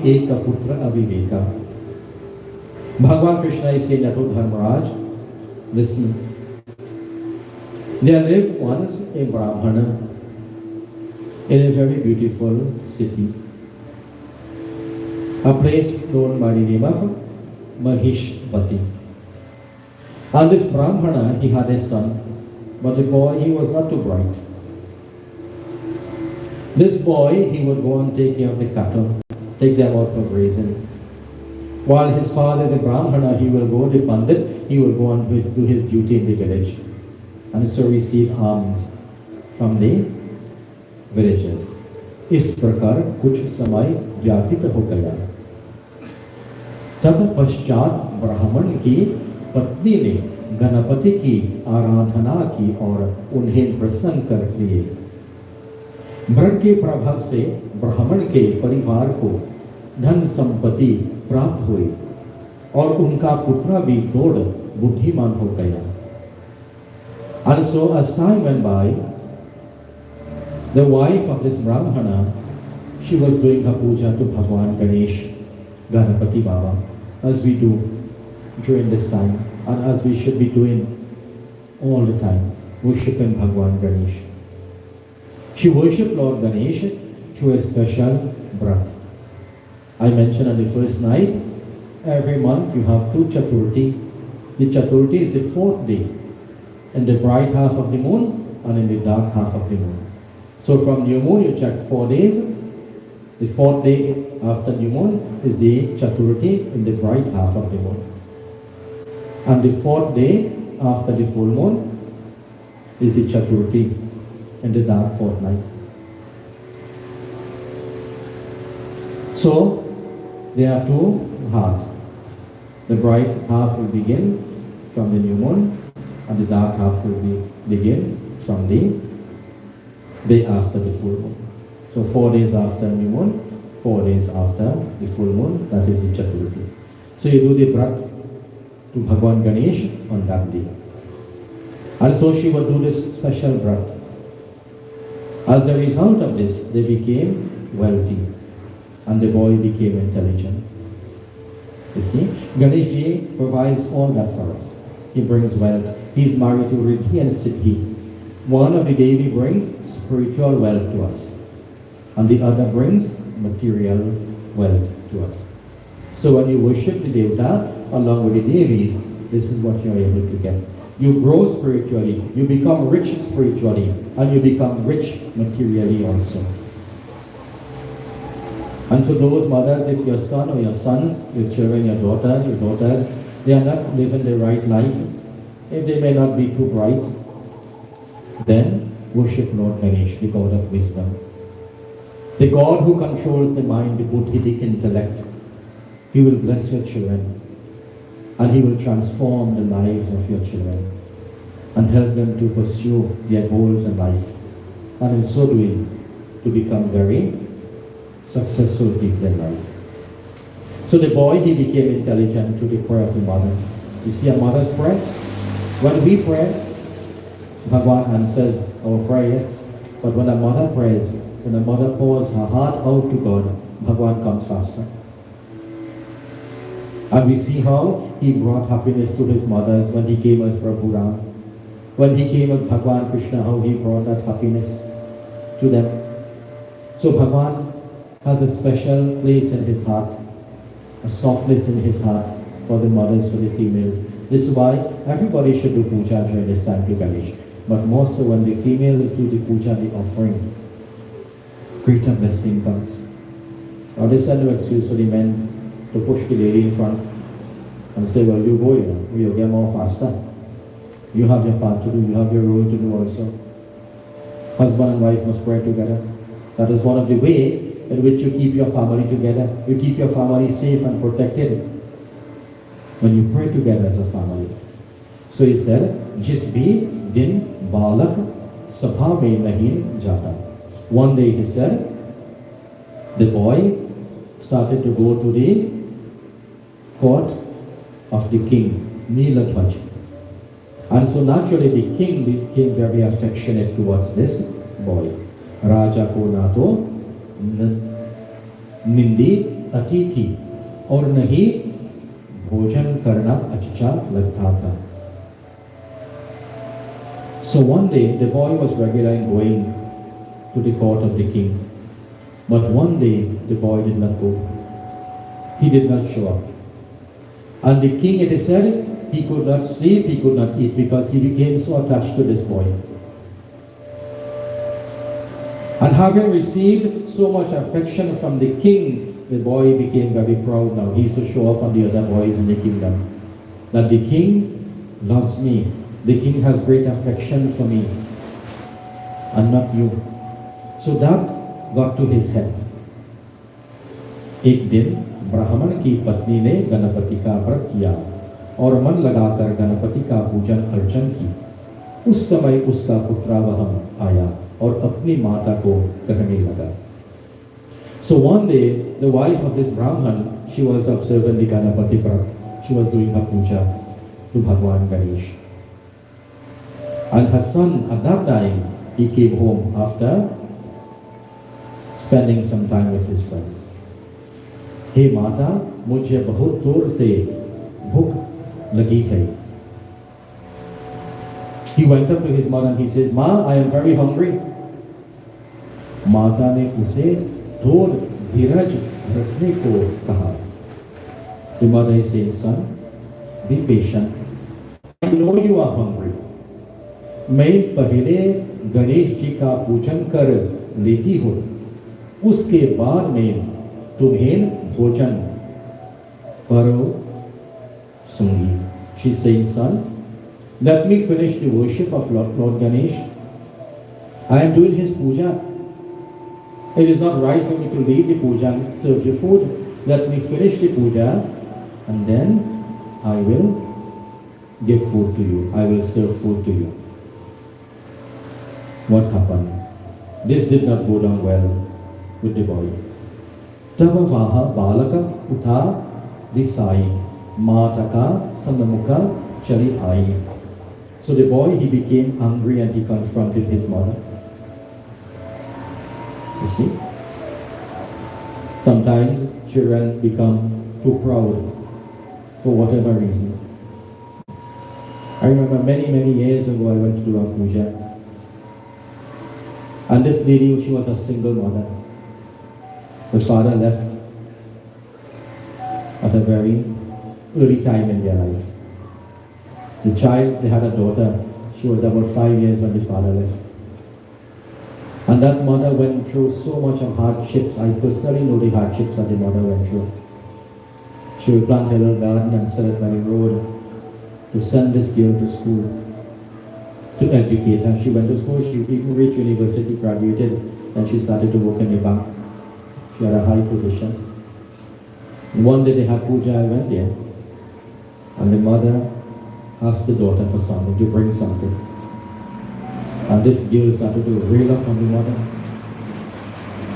Speaker 1: एक पुत्र अविवेका. Bhagavan Krishna is saying that to Maharaj, listen. There lived once a Brahmana in a very beautiful city, a place known by the name of Mahishpati. And this Brahmana, he had a son, but the boy, he was not too bright. This boy, he would go and take care of the cattle, take them out for grazing. While his father, the Brahmana, he will go, the Pundit, he will go and do his duty in the village and so receive alms from the villagers. इस प्रकार कुछ समय व्यतीत हो गया. तत्पश्चात ब्राह्मण की पत्नी ने गणपति की आराधना की और उन्हें प्रसन्न कर दिए. व्रत के प्रभाव से ब्राह्मण के परिवार को धन संपत्ति प्राप्त हुई और उनका पुत्र भी दौड़ बुद्धिमान हो गया. And so as time went by, the wife of this Brahmana, she was doing her puja to Bhagwan Ganesh. Ganapati Baba, as we do during this time, and as we should be doing all the time, worshiping Bhagwan Ganesh. She worshipped Lord Ganesh through a special brat. I mentioned on the first night, every month you have two Chaturthi. The Chaturthi is the fourth day, in the bright half of the moon and in the dark half of the moon. So from new moon you check 4 days. The fourth day after new moon is the Chaturthi in the bright half of the moon. And the fourth day after the full moon is the Chaturthi in the dark fortnight. So there are two halves. The bright half will begin from the new moon and the dark half will begin from the day after the full moon. So 4 days after new moon, 4 days after the full moon, that is the Chaturthi. So you do the brat to Bhagwan Ganesh on that day. And so she would do this special brat. As a result of this, they became wealthy and the boy became intelligent. You see, Ganesh Ji provides all that for us. He brings wealth. He is married to Riddhi and Siddhi. One of the Devi brings spiritual wealth to us, and the other brings material wealth to us. So when you worship the Devata along with the Devis, this is what you are able to get. You grow spiritually, you become rich spiritually, and you become rich materially also. And for those mothers, if your son or your sons, your children, your daughters, they are not living the right life, if they may not be too bright, then worship Lord Ganesh, the God of wisdom. The God who controls the mind, the buddhi, the intellect. He will bless your children, and He will transform the lives of your children and help them to pursue their goals in life, and in so doing to become very successful people in life. So the boy, he became intelligent to the prayer of the mother. You see a mother's prayer? When we pray, Bhagwan answers our prayers, but when a mother prays, when a mother pours her heart out to God, Bhagwan comes faster. And we see how he brought happiness to his mothers when he came as Prabhu Ram. When he came as Bhagwan Krishna, how he brought that happiness to them. So Bhagwan has a special place in his heart, a softness in his heart for the mothers, for the females. This is why everybody should do puja during this time to Ganesh. But more so when the females do the puja, the offering, greater blessing comes. Now this is no excuse for the men to push the lady in front and say, well, you go, you'll get more faster. You have your part to do, you have your role to do also. Husband and wife must pray together. That is one of the ways in which you keep your family together. You keep your family safe and protected when you pray together as a family. So he said, Jis bhi din balak sabha mein nahi jata. One day he said, the boy started to go to the court of the king, Neeladhwaj. And so naturally the king became very affectionate towards this boy. Raja ko na to nindi atiti aur nahi bhojan karna acha lagta tha. So one day the boy was regularly going to the court of the king. But one day the boy did not go. He did not show up. And the king, it is said, he could not sleep, he could not eat because he became so attached to this boy. And having received so much affection from the king, the boy became very proud now. He used to show off on the other boys in the kingdom. That the king loves me. The king has great affection for me. And not you. So that got to his head. एक दिन ब्राह्मण की पत्नी ने गणपति का व्रत किया और मन लगाकर गणपति का पूजन अर्चन की। उस समय उसका पुत्रावहम आया और अपनी माता को कहने लगा। So one day the wife of this Brahman, she was observing the Ganapati Vrat. She was doing her puja to Bhagwan Ganesh. And her son at that time, he came home after spending some time with his friends. हे माता, मुझे बहुत दूर से भूख लगी है. He went up to his mother and he said, Ma, I am very hungry. माता ने उसे थोड़ा धीरज रखने को कहा. The mother says, son, be patient. I know you are hungry. मैं पहले गणेश जी का पूजन कर लेती हूँ, उसके बाद में तुम्हें भोजन परोसूंगी. She says, son, let me finish the worship of Lord Ganesh. I am doing his puja. It is not right for me to leave the puja and serve you food. Let me finish the puja and then I will give food to you. I will serve food to you. What happened? This did not go down well with the boy. तब वह बालक उठा दिसाई, माता का सम्मुख चली आई. So the boy, he became angry and he confronted his mother. You see? Sometimes children become too proud for whatever reason. I remember many years ago I went to do a puja. And this lady, she was a single mother. Her father left at a very early time in their life. The child, they had a daughter. She was about 5 years when the father left. And that mother went through so much of hardships. I personally know the hardships that the mother went through. She would plant a little garden and sell it by the road to send this girl to school, to educate her. She went to school, she even reached university, graduated, and she started to work in the bank. She had a high position. And one day they had puja, I went there, and the mother asked the daughter for something, to bring something. And this girl started to rail up on the mother.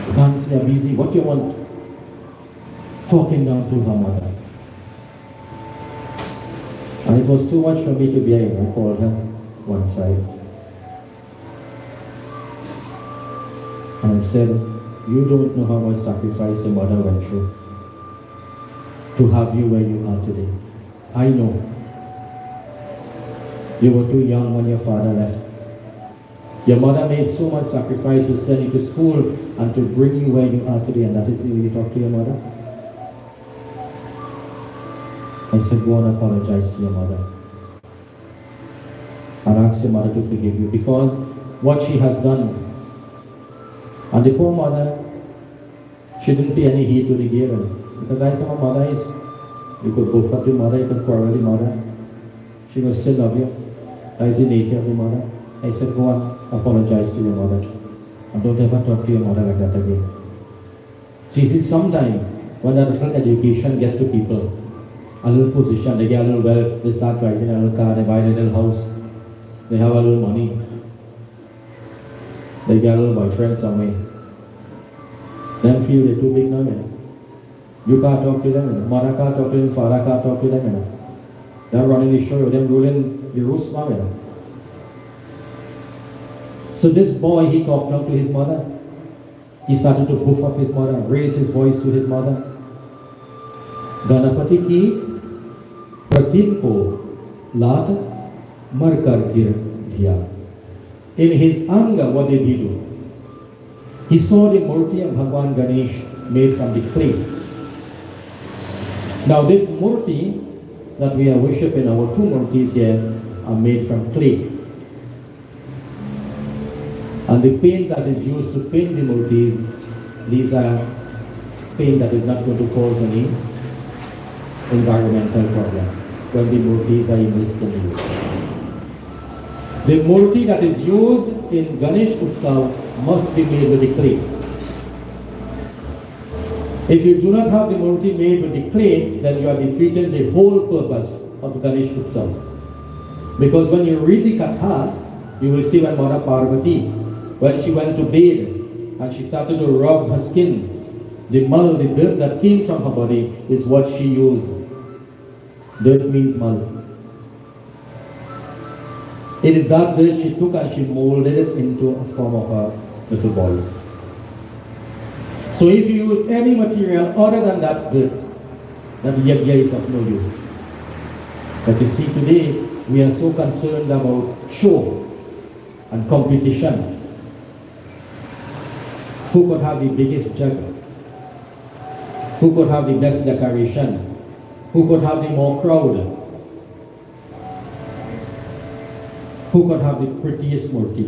Speaker 1: You can't say I'm busy, what do you want? Talking down to her mother. And it was too much for me to bear. I called her one side. And I said, you don't know how much sacrifice your mother went through to have you where you are today. I know. You were too young when your father left. Your mother made so much sacrifice to send you to school and to bring you where you are today, and that is the way you talk to your mother. I said, go and apologize to your mother. And ask your mother to forgive you because what she has done. And the poor mother, she didn't pay any heed to the girl. Because that's how her mother is. You could go for the mother, you could quarrel with the mother. She will still love you. That is the nature of the mother. I said, go and apologize to your mother. And don't ever talk to your mother like that again. See, sometime when that little education gets to people, a little position, they get a little wealth, they start driving a little car, they buy a little house, they have a little money, they get a little boyfriend somewhere. Then feel they're too big now, You can't talk to them, mother can't talk to them, father can't talk to them, They're running the show, they're ruling the roost now, So this boy, he talked down to his mother. He started to poof up his mother, raise his voice to his mother. Ganpati की प्रतिम को लात मरकर गिर दिया. In his anger, what did he do? He saw the murti of Bhagwan Ganesh made from the clay. Now this murti that we are worshipping, our two murtis here, are made from clay. And the paint that is used to paint the murtis, these are paint that is not going to cause any environmental problem when the murtis are immersed in the water. The murti that is used in Ganesh Utsav must be made with the clay. If you do not have the murti made with the clay, then you are defeating the whole purpose of Ganesh Utsav. Because when you read the Katha, you will see when Mother Parvati, when she went to bathe and she started to rub her skin, the mal, the dirt that came from her body is what she used. Dirt means mal. It is that dirt she took and she molded it into a form of a little boy. So So if you use any material other than that dirt, that yagya is of no use. But you see today, we are so concerned about show and competition. Who could have the biggest jug? Who could have the best decoration? Who could have the more crowd? Who could have the prettiest murti?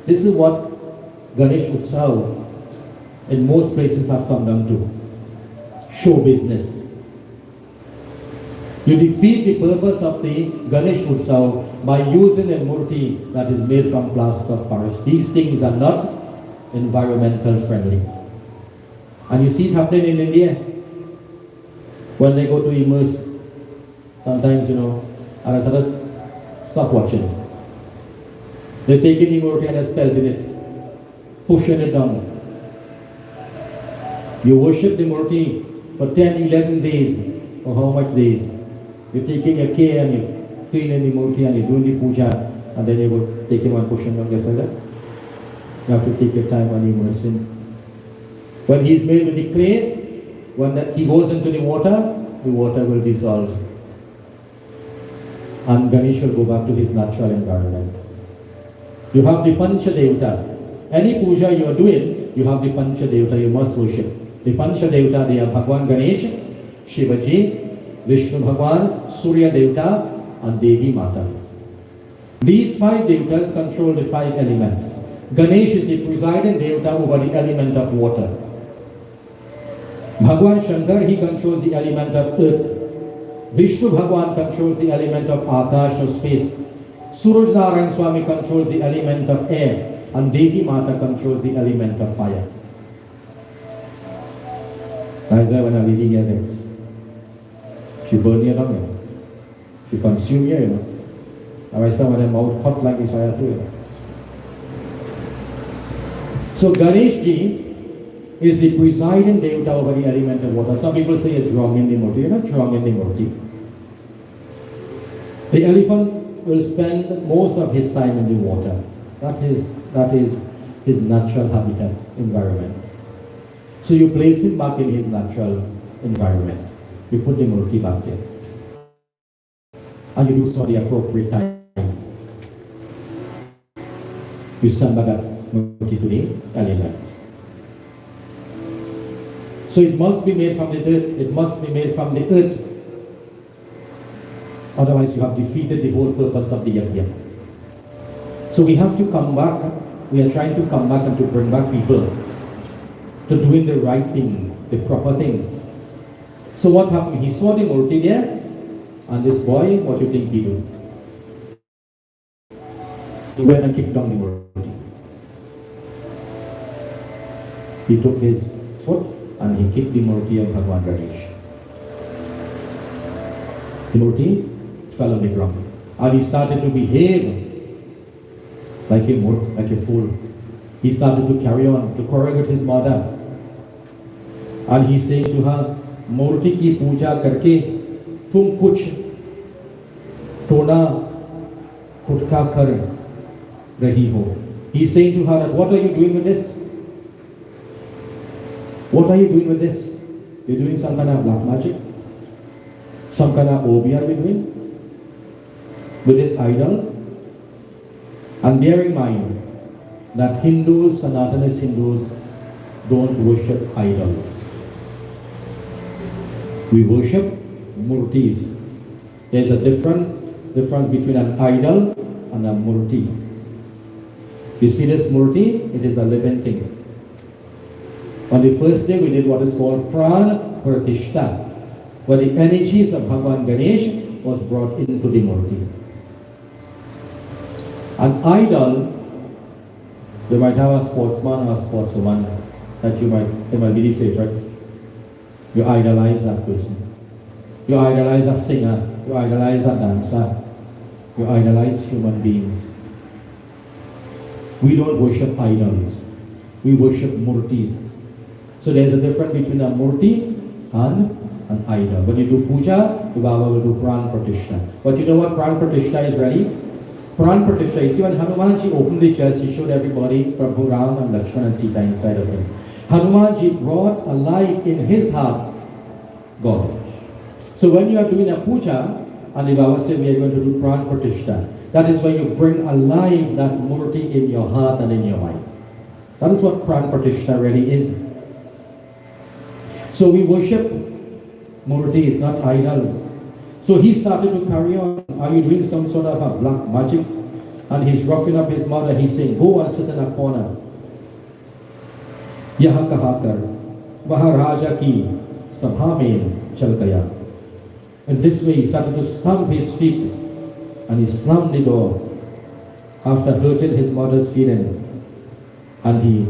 Speaker 1: This is what Ganesh Utsav in most places has come down to. Show business. You defeat the purpose of the Ganesh Utsav by using a murti that is made from plaster of Paris. These things are not environmental friendly. And you see it happening in India. When they go to immerse, sometimes, and I said, stop watching. They're taking the murti and they're pelting it, pushing it down. You worship the murti for 10, 11 days, or how much days? You're taking a care and you're cleaning the murti and you're doing the puja, and then you go take him and push him down. Guess like that? You have to take your time and immerse him. When he's made with the clay, when he goes into the water will dissolve. And Ganesh will go back to his natural environment. You have the Pancha Devata. Any puja you are doing, you have the Pancha Devata, you must worship. The Pancha Devata, they are Bhagwan Ganesh, Shivaji, Vishnu Bhagwan, Surya Devata, and Devi Mata. These 5 devatas control the 5 elements. Ganesh is the presiding devata over the element of water. Bhagwan Shankar, he controls the element of earth. Vishnu Bhagwan controls the element of Akash or space. Suraj Narayan Swami controls the element of air. And Devi Mata controls the element of fire. That's why when a lady gets she burn you down. She consume you, And I saw when I'm out hot like this, I have to. So Ganesh Ji is the presiding devata over the element of water. Some people say it's wrong in the murti. You're not wrong in the murti. The elephant will spend most of his time in the water. That is his natural habitat environment. So you place him back in his natural environment. You put the murti back there. And you do so at the appropriate time. You send back that murti to the elements. So it must be made from the dirt, it must be made from the earth. Otherwise you have defeated the whole purpose of the yagna. So we have to come back, we are trying to come back and to bring back people to doing the right thing, the proper thing. So what happened? He saw the murti there, and this boy, what do you think he did? He went and kicked down the murti. He took his foot and he kicked the murti of Bhagwan Ganesh. The murti fell on the ground. And he started to behave like a fool. He started to carry on, to quarrel with his mother. And he said to her, Murti ki puja karke tum kuch tona kutka kar rahi ho. He said to her, what are you doing with this? What are you doing with this? You're doing some kind of black magic? Some kind of obi are you doing? With this idol? And bear in mind that Hindus, Sanatanist Hindus, don't worship idols. We worship murtis. There's a difference between an idol and a murti. You see this murti? It is a living thing. On the first day we did what is called Pran Pratishtha, where the energies of Bhagwan Ganesh was brought into the murti. An idol, you might have a sportsman or a sportswoman that they might be the favorite. You idolize that person. You idolize a singer. You idolize a dancer. You idolize human beings. We don't worship idols. We worship murtis. So there's a difference between a murti and an idol. When you do puja, the Baba will do Pran Pratishtha. But you know what Pran Pratishtha is ready? Pran Pratishtha, you see when Hanumanji opened the chest, he showed everybody Prabhu Ram and Lakshman and Sita inside of him. Hanumanji brought alive in his heart God. So when you are doing a puja, and the Baba said we are going to do pran pratishta, that is when you bring alive that murti in your heart and in your mind. That is what pran pratishta really is. So we worship murtis, not idols. So he started to carry on. Are you doing some sort of a black magic? And he's roughing up his mother. He's saying, go and sit in a corner. Yaha kahakar, Maharaja ki sabha mein chal gaya. In this way, he started to stamp his feet, and he slammed the door after hurting his mother's feeling, and he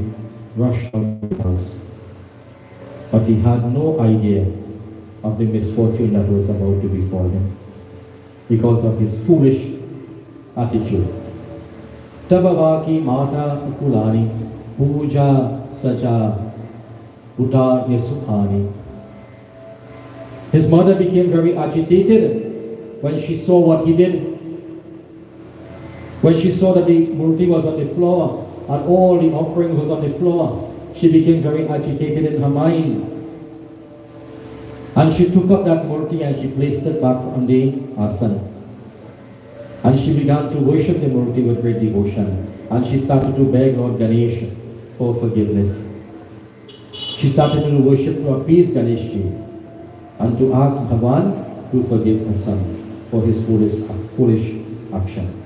Speaker 1: rushed out of the house. But he had no idea of the misfortune that was about to befall him because of his foolish attitude. Tabava ki mata kulani puja saja uta yasuhani. His mother became very agitated when she saw what he did. When she saw that the murti was on the floor and all the offering was on the floor, she became very agitated in her mind. And she took up that murti and she placed it back on the asana. And she began to worship the murti with great devotion. And she started to beg Lord Ganesh for forgiveness. She started to worship to appease Ganeshji and to ask Bhagwan to forgive her son for his foolish action.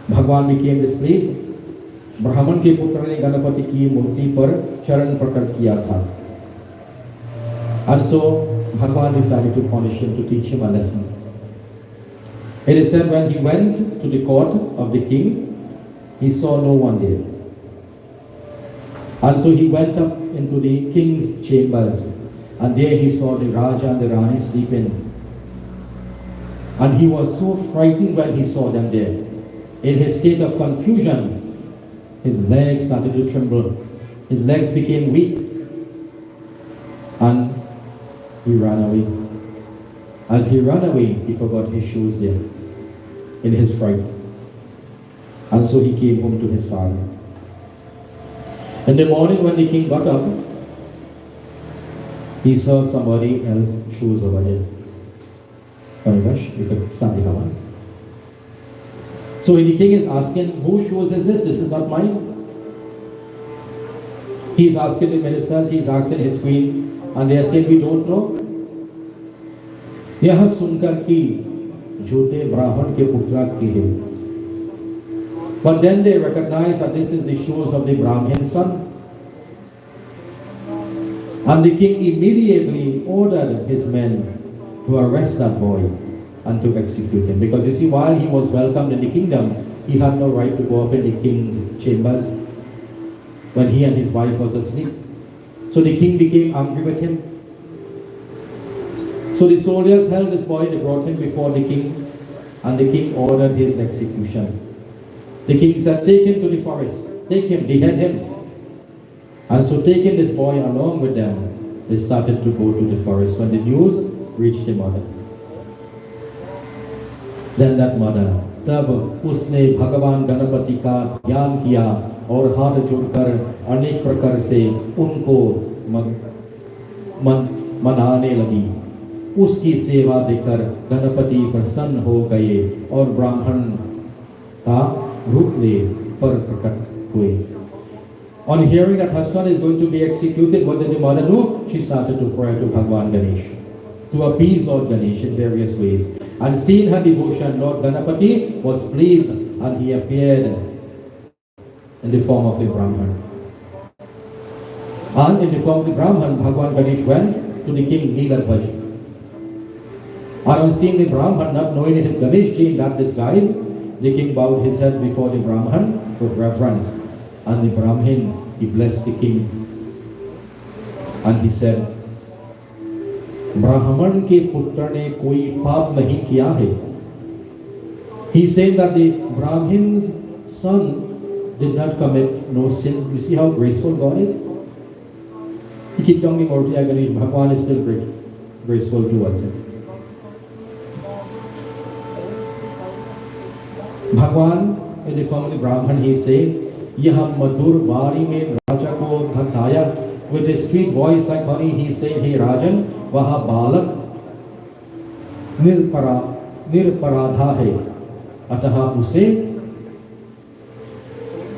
Speaker 1: Bhagwan became displeased. ब्राह्मण के पुत्र ने गणपति की मूर्ति पर चरण प्रकट किया था. And so Bhagwan decided to punish him, to teach him a lesson. It is said when he went to the court of the king, he saw no one there. And so he went up into the king's chambers, and there he saw the Raja and the Rani sleeping. And he was so frightened when he saw them there. In his state of confusion, his legs started to tremble. His legs became weak. And he ran away. As he ran away, he forgot his shoes there in his fright. And so he came home to his father. In the morning when the king got up, he saw somebody else's shoes over there. You could stand the one. So when the king is asking, whose shoes is this? This is not mine. He's asking the ministers, he's asking his queen, and they are saying, we don't know. यह सुनकर कि झूठे ब्राह्मण के पुत्र की है. But then they recognize that this is the shoes of the Brahmin son. And the king immediately ordered his men to arrest that boy and to execute him. Because you see, while he was welcomed in the kingdom, he had no right to go up in the king's chambers when he and his wife was asleep. So the king became angry with him. So the soldiers held this boy, they brought him before the king, and the king ordered his execution. The king said, take him to the forest, take him, behead him. And so taking this boy along with them, they started to go to the forest. When the news reached the mother, then that mother, तब उसने भगवान गणपति का ध्यान किया और हाथ जोड़कर अनेक प्रकार से उनको मनाने लगी. उसकी सेवा देकर गणपति प्रसन्न हो गए और ब्राह्मण का रूप ले पर प्रकट हुए. On hearing that her son is going to be executed, what did the mother do? She started to pray to Bhagwan Ganesh, to appease Lord Ganesh in various ways. And seeing her devotion, Lord Ganapati was pleased and he appeared in the form of a Brahman. And in the form of the Brahman, Bhagwan Ganesh went to the king Nilabhaj. And on seeing the Brahman, not knowing it is Ganesh in that disguise, the king bowed his head before the Brahman with reverence. And the Brahmin, he blessed the king. And he said, ब्राह्मण के पुत्र ने कोई पाप नहीं किया है. He said that the Brahmin's son did not commit no sin. You see how graceful God is? He keep talking about Yagna, Bhagwan is still graceful towards him. Bhagwan, in the form of the Brahman, he is saying, यह मधुर वाणी में राजा को धकाया with his sweet voice like honey, he said, "Hey Rajan, waha balak nirparadha hai, ataha use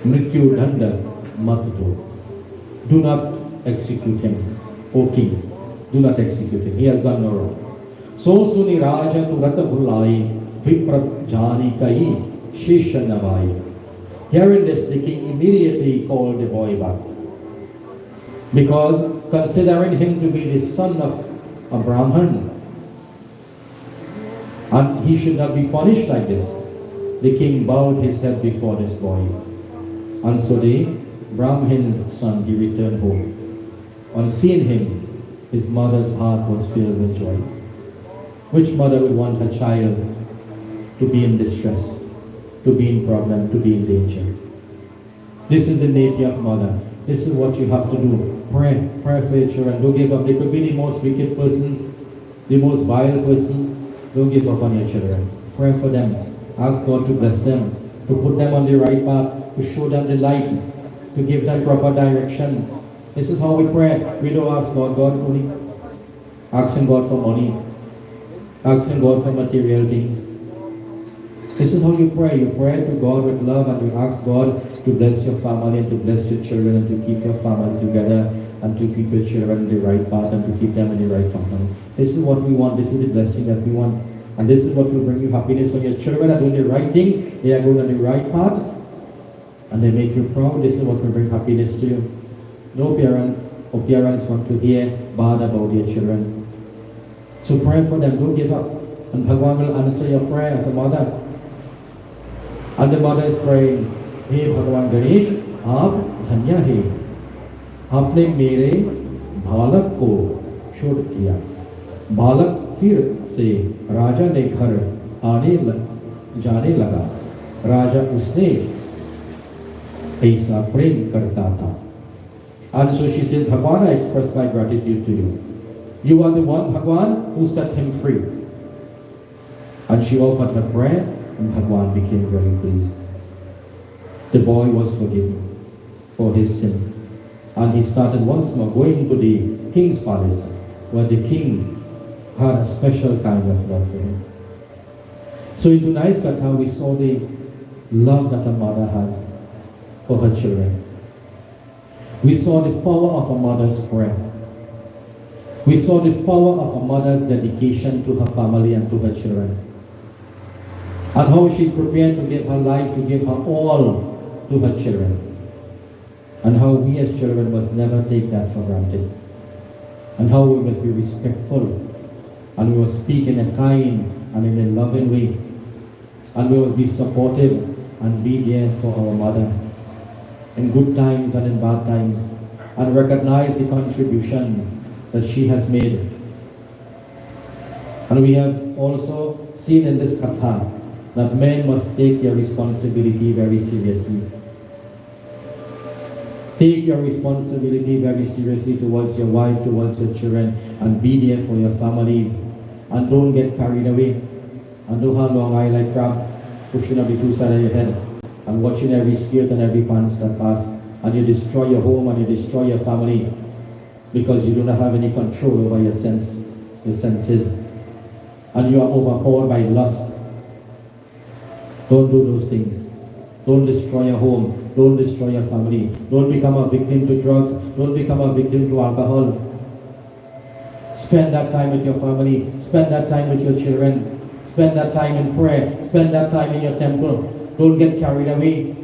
Speaker 1: mrityu danda mat do." Do not execute him, O king. Do not execute him. He has done no wrong. So suni raja turat bhulai viprat jani kai shisha navai. Hearing this, the king immediately called the boy back, because considering him to be the son of a Brahman, and he should not be punished like this, the king bowed his head before this boy. And so the Brahmin's son, he returned home. On seeing him, his mother's heart was filled with joy. Which mother would want her child to be in distress, to be in problem, to be in danger? This is the nature of mother. This is what you have to do. Pray. Pray for your children. Don't give up. They could be the most wicked person, the most vile person. Don't give up on your children. Pray for them. Ask God to bless them, to put them on the right path, to show them the light, to give them proper direction. This is how we pray. We don't ask God only asking God for money, asking God for material things. This is how you pray. You pray to God with love, and you ask God to bless your family and to bless your children and to keep your family together and to keep your children in the right path and to keep them in the right company. This is what we want. This is the blessing that we want. And this is what will bring you happiness. When your children are doing the right thing, they are going on the right path, and they make you proud. This is what will bring happiness to you. No parent or parents want to hear bad about their children. So pray for them. Don't give up. And Bhagwan will answer your prayer as a mother. And the mother is praying, "Hey Bhagwan Ganesh, आप धन्य है, आपने मेरे बालक को छोड़ दिया." बालक फिर से राजा ने घर जाने लगा. राजा उसने ऐसा प्रेम करता था. And so she said, "Bhagwan, I express my gratitude to you. You are the one, Bhagwan, who set him free." And she offered her prayer, and Bhagwan became very pleased. The boy was forgiven for his sin. And he started once more going to the king's palace, where the king had a special kind of love for him. So in tonight's Katha, we saw the love that a mother has for her children. We saw the power of a mother's prayer. We saw the power of a mother's dedication to her family and to her children. And how she's prepared to give her life, to give her all to her children. And how we as children must never take that for granted. And how we must be respectful. And we must speak in a kind and in a loving way. And we must be supportive and be there for our mother in good times and in bad times, and recognize the contribution that she has made. And we have also seen in this katha that men must take their responsibility very seriously. Take your responsibility very seriously towards your wife, towards your children, and be there for your families. And don't get carried away. And don't have long eye like crab, pushing up the two sides of your head, and watching every skirt and every pants that pass, and you destroy your home and you destroy your family because you do not have any control over your senses, and you are overpowered by lust. Don't do those things. Don't destroy your home. Don't destroy your family. Don't become a victim to drugs. Don't become a victim to alcohol. Spend that time with your family. Spend that time with your children. Spend that time in prayer. Spend that time in your temple. Don't get carried away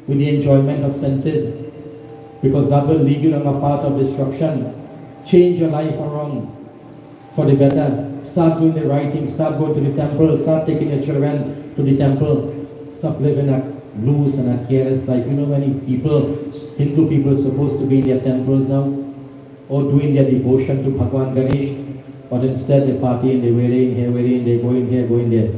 Speaker 1: with the enjoyment of senses, because that will lead you on a path of destruction. Change your life around for the better. Start doing the right thing. Start going to the temple. Start taking your children to the temple. Stop living a loose and a careless life. You know many people, Hindu people, are supposed to be in their temples now, or doing their devotion to Bhagwan Ganesh, but instead they party and they wearing here, wearing there, going here, going there,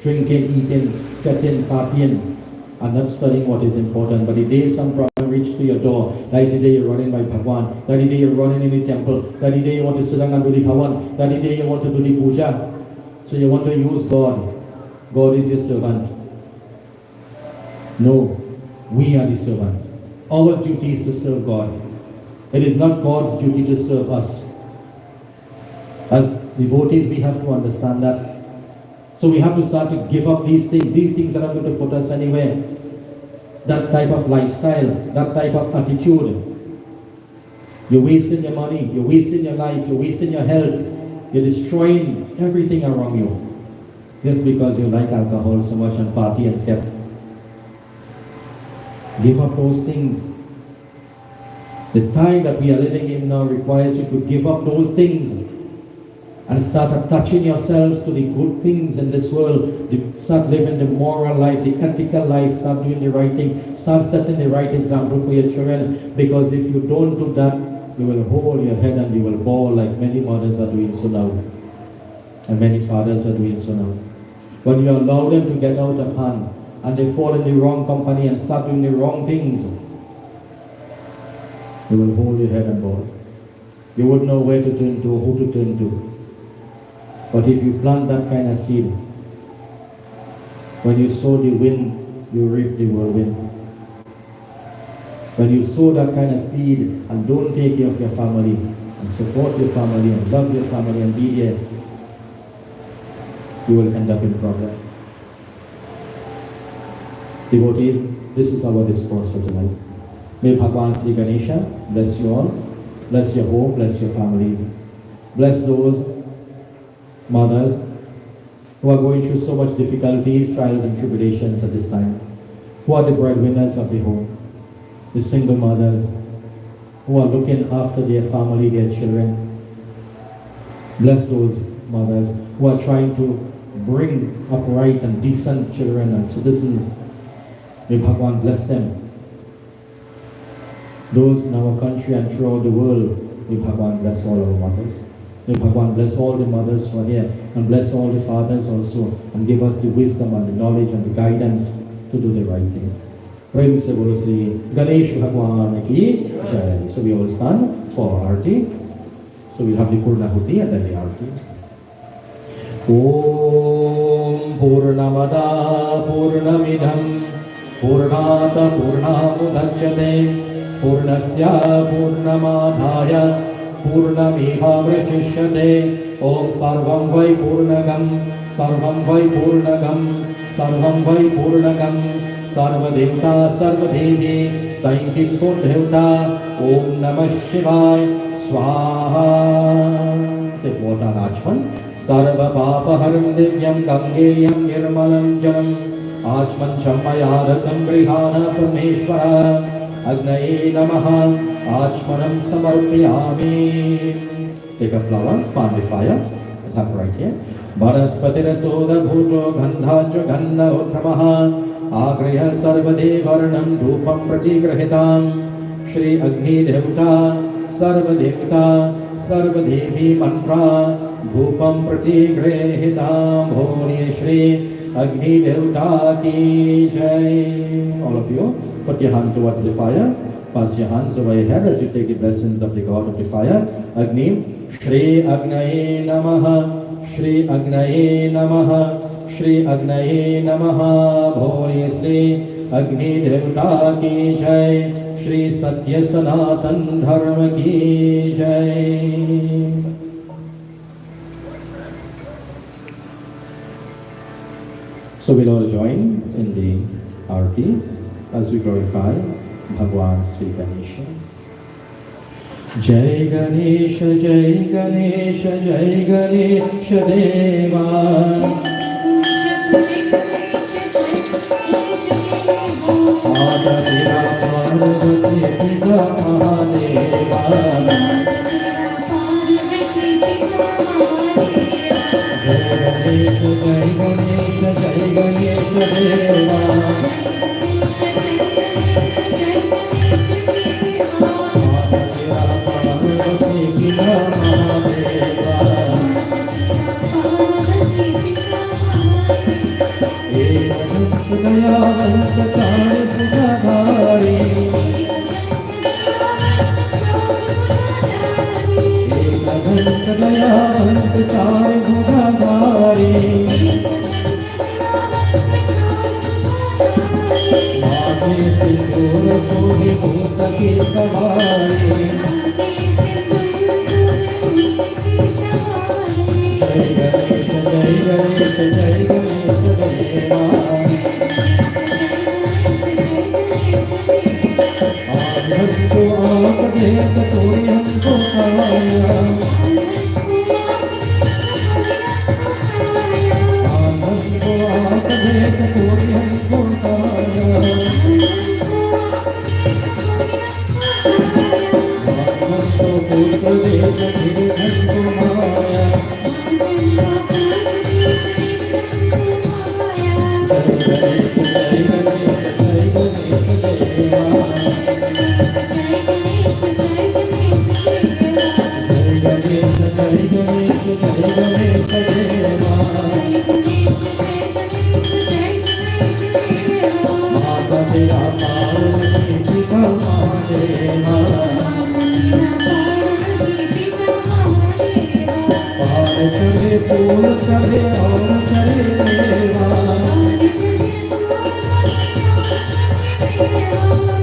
Speaker 1: drinking, eating, getting, partying, and not studying what is important. But the day some problem reach to your door, that is the day you're running by Bhagwan, that is the day you're running in the temple, that is the day you want to sit down and do the Havan, that is the day you want to do the puja. So you want to use God. God is your servant. No, we are the servant. Our duty is to serve God. It is not God's duty to serve us. As devotees, we have to understand that. So we have to start to give up these things. These things are not going to put us anywhere. That type of lifestyle, that type of attitude. You're wasting your money, you're wasting your life, you're wasting your health. You're destroying everything around you. Just because you like alcohol so much and party and theft. Give up those things. The time that we are living in now requires you to give up those things and start attaching yourselves to the good things in this world. Start living the moral life, the ethical life, start doing the right thing, start setting the right example for your children. Because if you don't do that, you will hold your head and you will bawl like many mothers are doing so now. And many fathers are doing so now. When you allow them to get out of hand and they fall in the wrong company and start doing the wrong things, you will hold your head and bawl. You wouldn't know where to turn to or who to turn to. But if you plant that kind of seed, when you sow the wind, you reap the whirlwind. When you sow that kind of seed and don't take care of your family and support your family and love your family and be there, you will end up in problem. Devotees, this is our discourse for tonight. May Bhagwan Sri Ganesha bless you all, bless your home, bless your families, bless those mothers who are going through so much difficulties, trials and tribulations at this time, who are the breadwinners of the home, the single mothers who are looking after their family, their children. Bless those mothers who are trying to bring upright and decent children and citizens. May Bhagwan bless them. Those in our country and throughout the world, may Bhagwan bless all our mothers. May Bhagwan bless all the mothers who are here and bless all the fathers also and give us the wisdom and the knowledge and the guidance to do the right thing. Prem se bolo Sri Ganesh Bhagwan ki Jai. So we all stand for Aarti. So we have the Purnahuti and then the Aarti. Om Purnamada Purnamidham Purnata Purnamudachyate Purnasya Purnamadhaya Purnameva Vrashishyate. Om Sarvam Vai Purnagam Sarvam Vai Purnagam Sarvam Vai Purnagam Sarva Devta Sarva Devi Tainti Devta. Om Namah Shivaya Swaha. Take water and Achman. Sarva Papa Haram Divyam Gangeyam Nirmalam Jalam Achman Chammayaratam Grihana Parmeshwara. Agnaye Namaha Achmanam Samarpyami. Take a flower, fan the fire. I have right here. Banaspati Rasoda Bhuto Gandhaja Gandha Utramaha Agriha Sarvade Varnam Rupam Pratigrahitam Shri Agni Devta Sarva Devta Sarva Devi Mantra Bhupam Pratigrehitam. Holy Shri Agni Devta ki Jai. All of you, put your hand towards the fire. Pass your hands over your head as you take the blessings of the God of the fire. Agni. Shri Agnaye Namaha. Shri Agnaye Namaha. Shri Agnaye Namaha. Holy Shri Agni Devta ki Jai. Shri Satya Sanatan Dharma ki Jai. So we'll all join in the Aarti as we glorify Bhagwan Sri Ganesha. Jai Ganesha, Jai Ganesha, Jai Ganesha Deva. Mata Pita Parvati Pita Mahadeva. Jai Ganesha, Jai Ganesha Deva. Kavali जय गणेश देवा हमको आप देख तोरी हमको पाया हमको आप देख तोरी हमको पाया हमको पुत्र देख फिर हमको माया जय गणेश देवा माता तेरा पार्वती पिता महादेवा पार करे फूल करे और करे देवा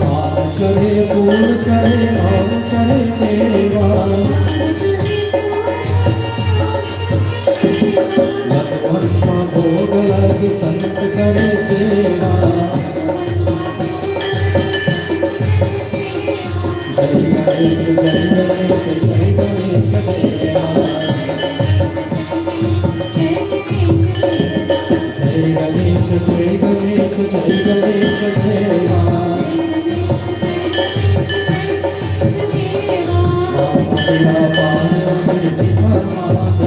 Speaker 1: पार करे फूल करे और करे देवा भोग लग संत करे सेवा जय गणेश जय गणेश जय गणेश देवा जय गणेश जय गणेश जय गणेश देवा तेरा पार्वती पिता Mahadeva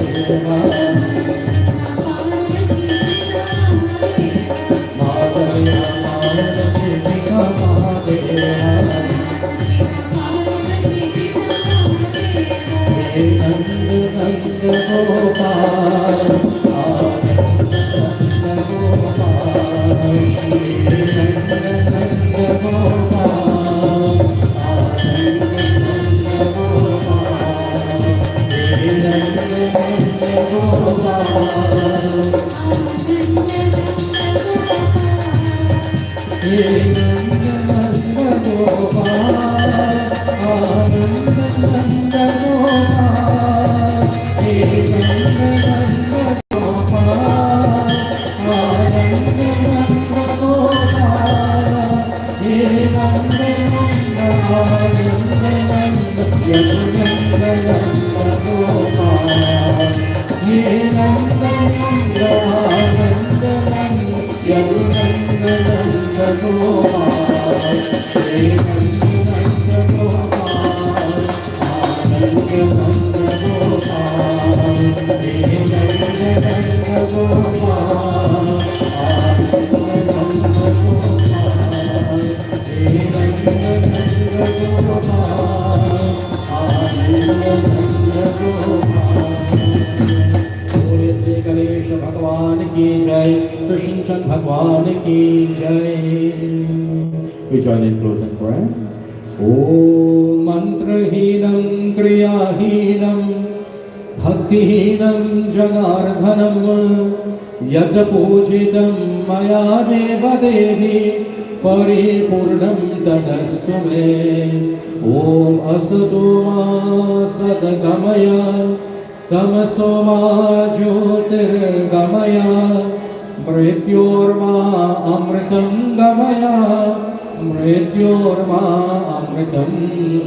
Speaker 1: We join in closing prayer. Om mantrahinam kriyahinam bhaktihinam janardhanam yad pujitam maya deva devi paripurnam tadastu me. Om asato ma sadgamaya tamaso ma jyotirgamaya मृत्योर्मा अमृतं गमय मृत्योर्मा अमृतं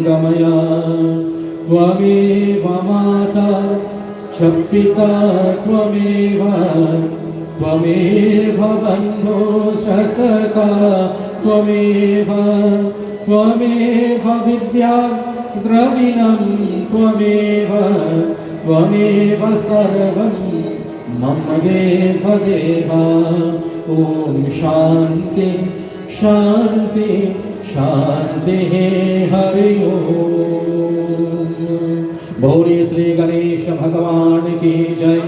Speaker 1: गमय त्वमेव माता च पिता त्वमेव त्वमेव बन्धुश्च सखा त्वमेव त्वमेव विद्या द्रविणं त्वमेव त्वमेव सर्वं मम देव देवा ओम शांति शांति शांति हरि ओम। बोलिए श्री गणेश भगवान की जय,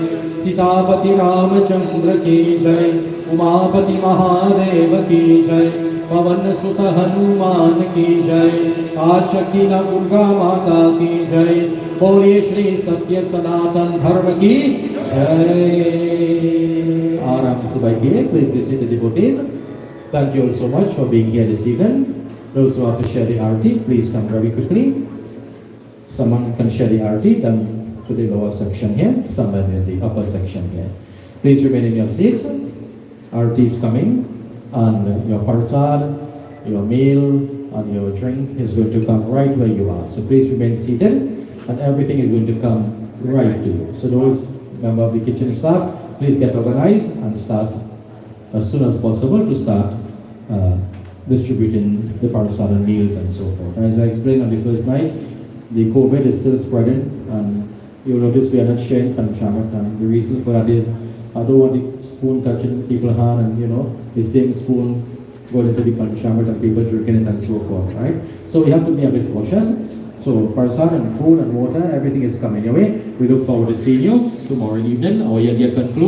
Speaker 1: सीतापति रामचंद्र की जय, उमापति महादेव की जय, पवन सुत हनुमान की जय, आशकी न दुर्गा माता की जय। बोलिए श्री सत्य सनातन धर्म की जय। आराम से बैठिए, please be seated devotees. Thank you all so much for being here this evening. Those who have to share the arti, please come very quickly. Someone can share the arti, then to the lower section here, someone in the upper section here. Please remain in your seats. Arati is coming, and your parsad, your meal, and your drink is going to come right where you are. So please remain seated, and everything is going to come right to you. So those member of the kitchen staff, please get organized and start as soon as possible to start distributing the parsad and meals and so forth. As I explained on the first night, the COVID is still spreading, and you'll notice we are not sharing panchamat, and the reason for that is I don't want the spoon touching people's hand and the same spoon going into the panchamat and people drinking it and so forth, right? So we have to be a bit cautious. So parsad and food and water, everything is coming your way. We look forward to seeing you tomorrow evening. Our yagya concludes.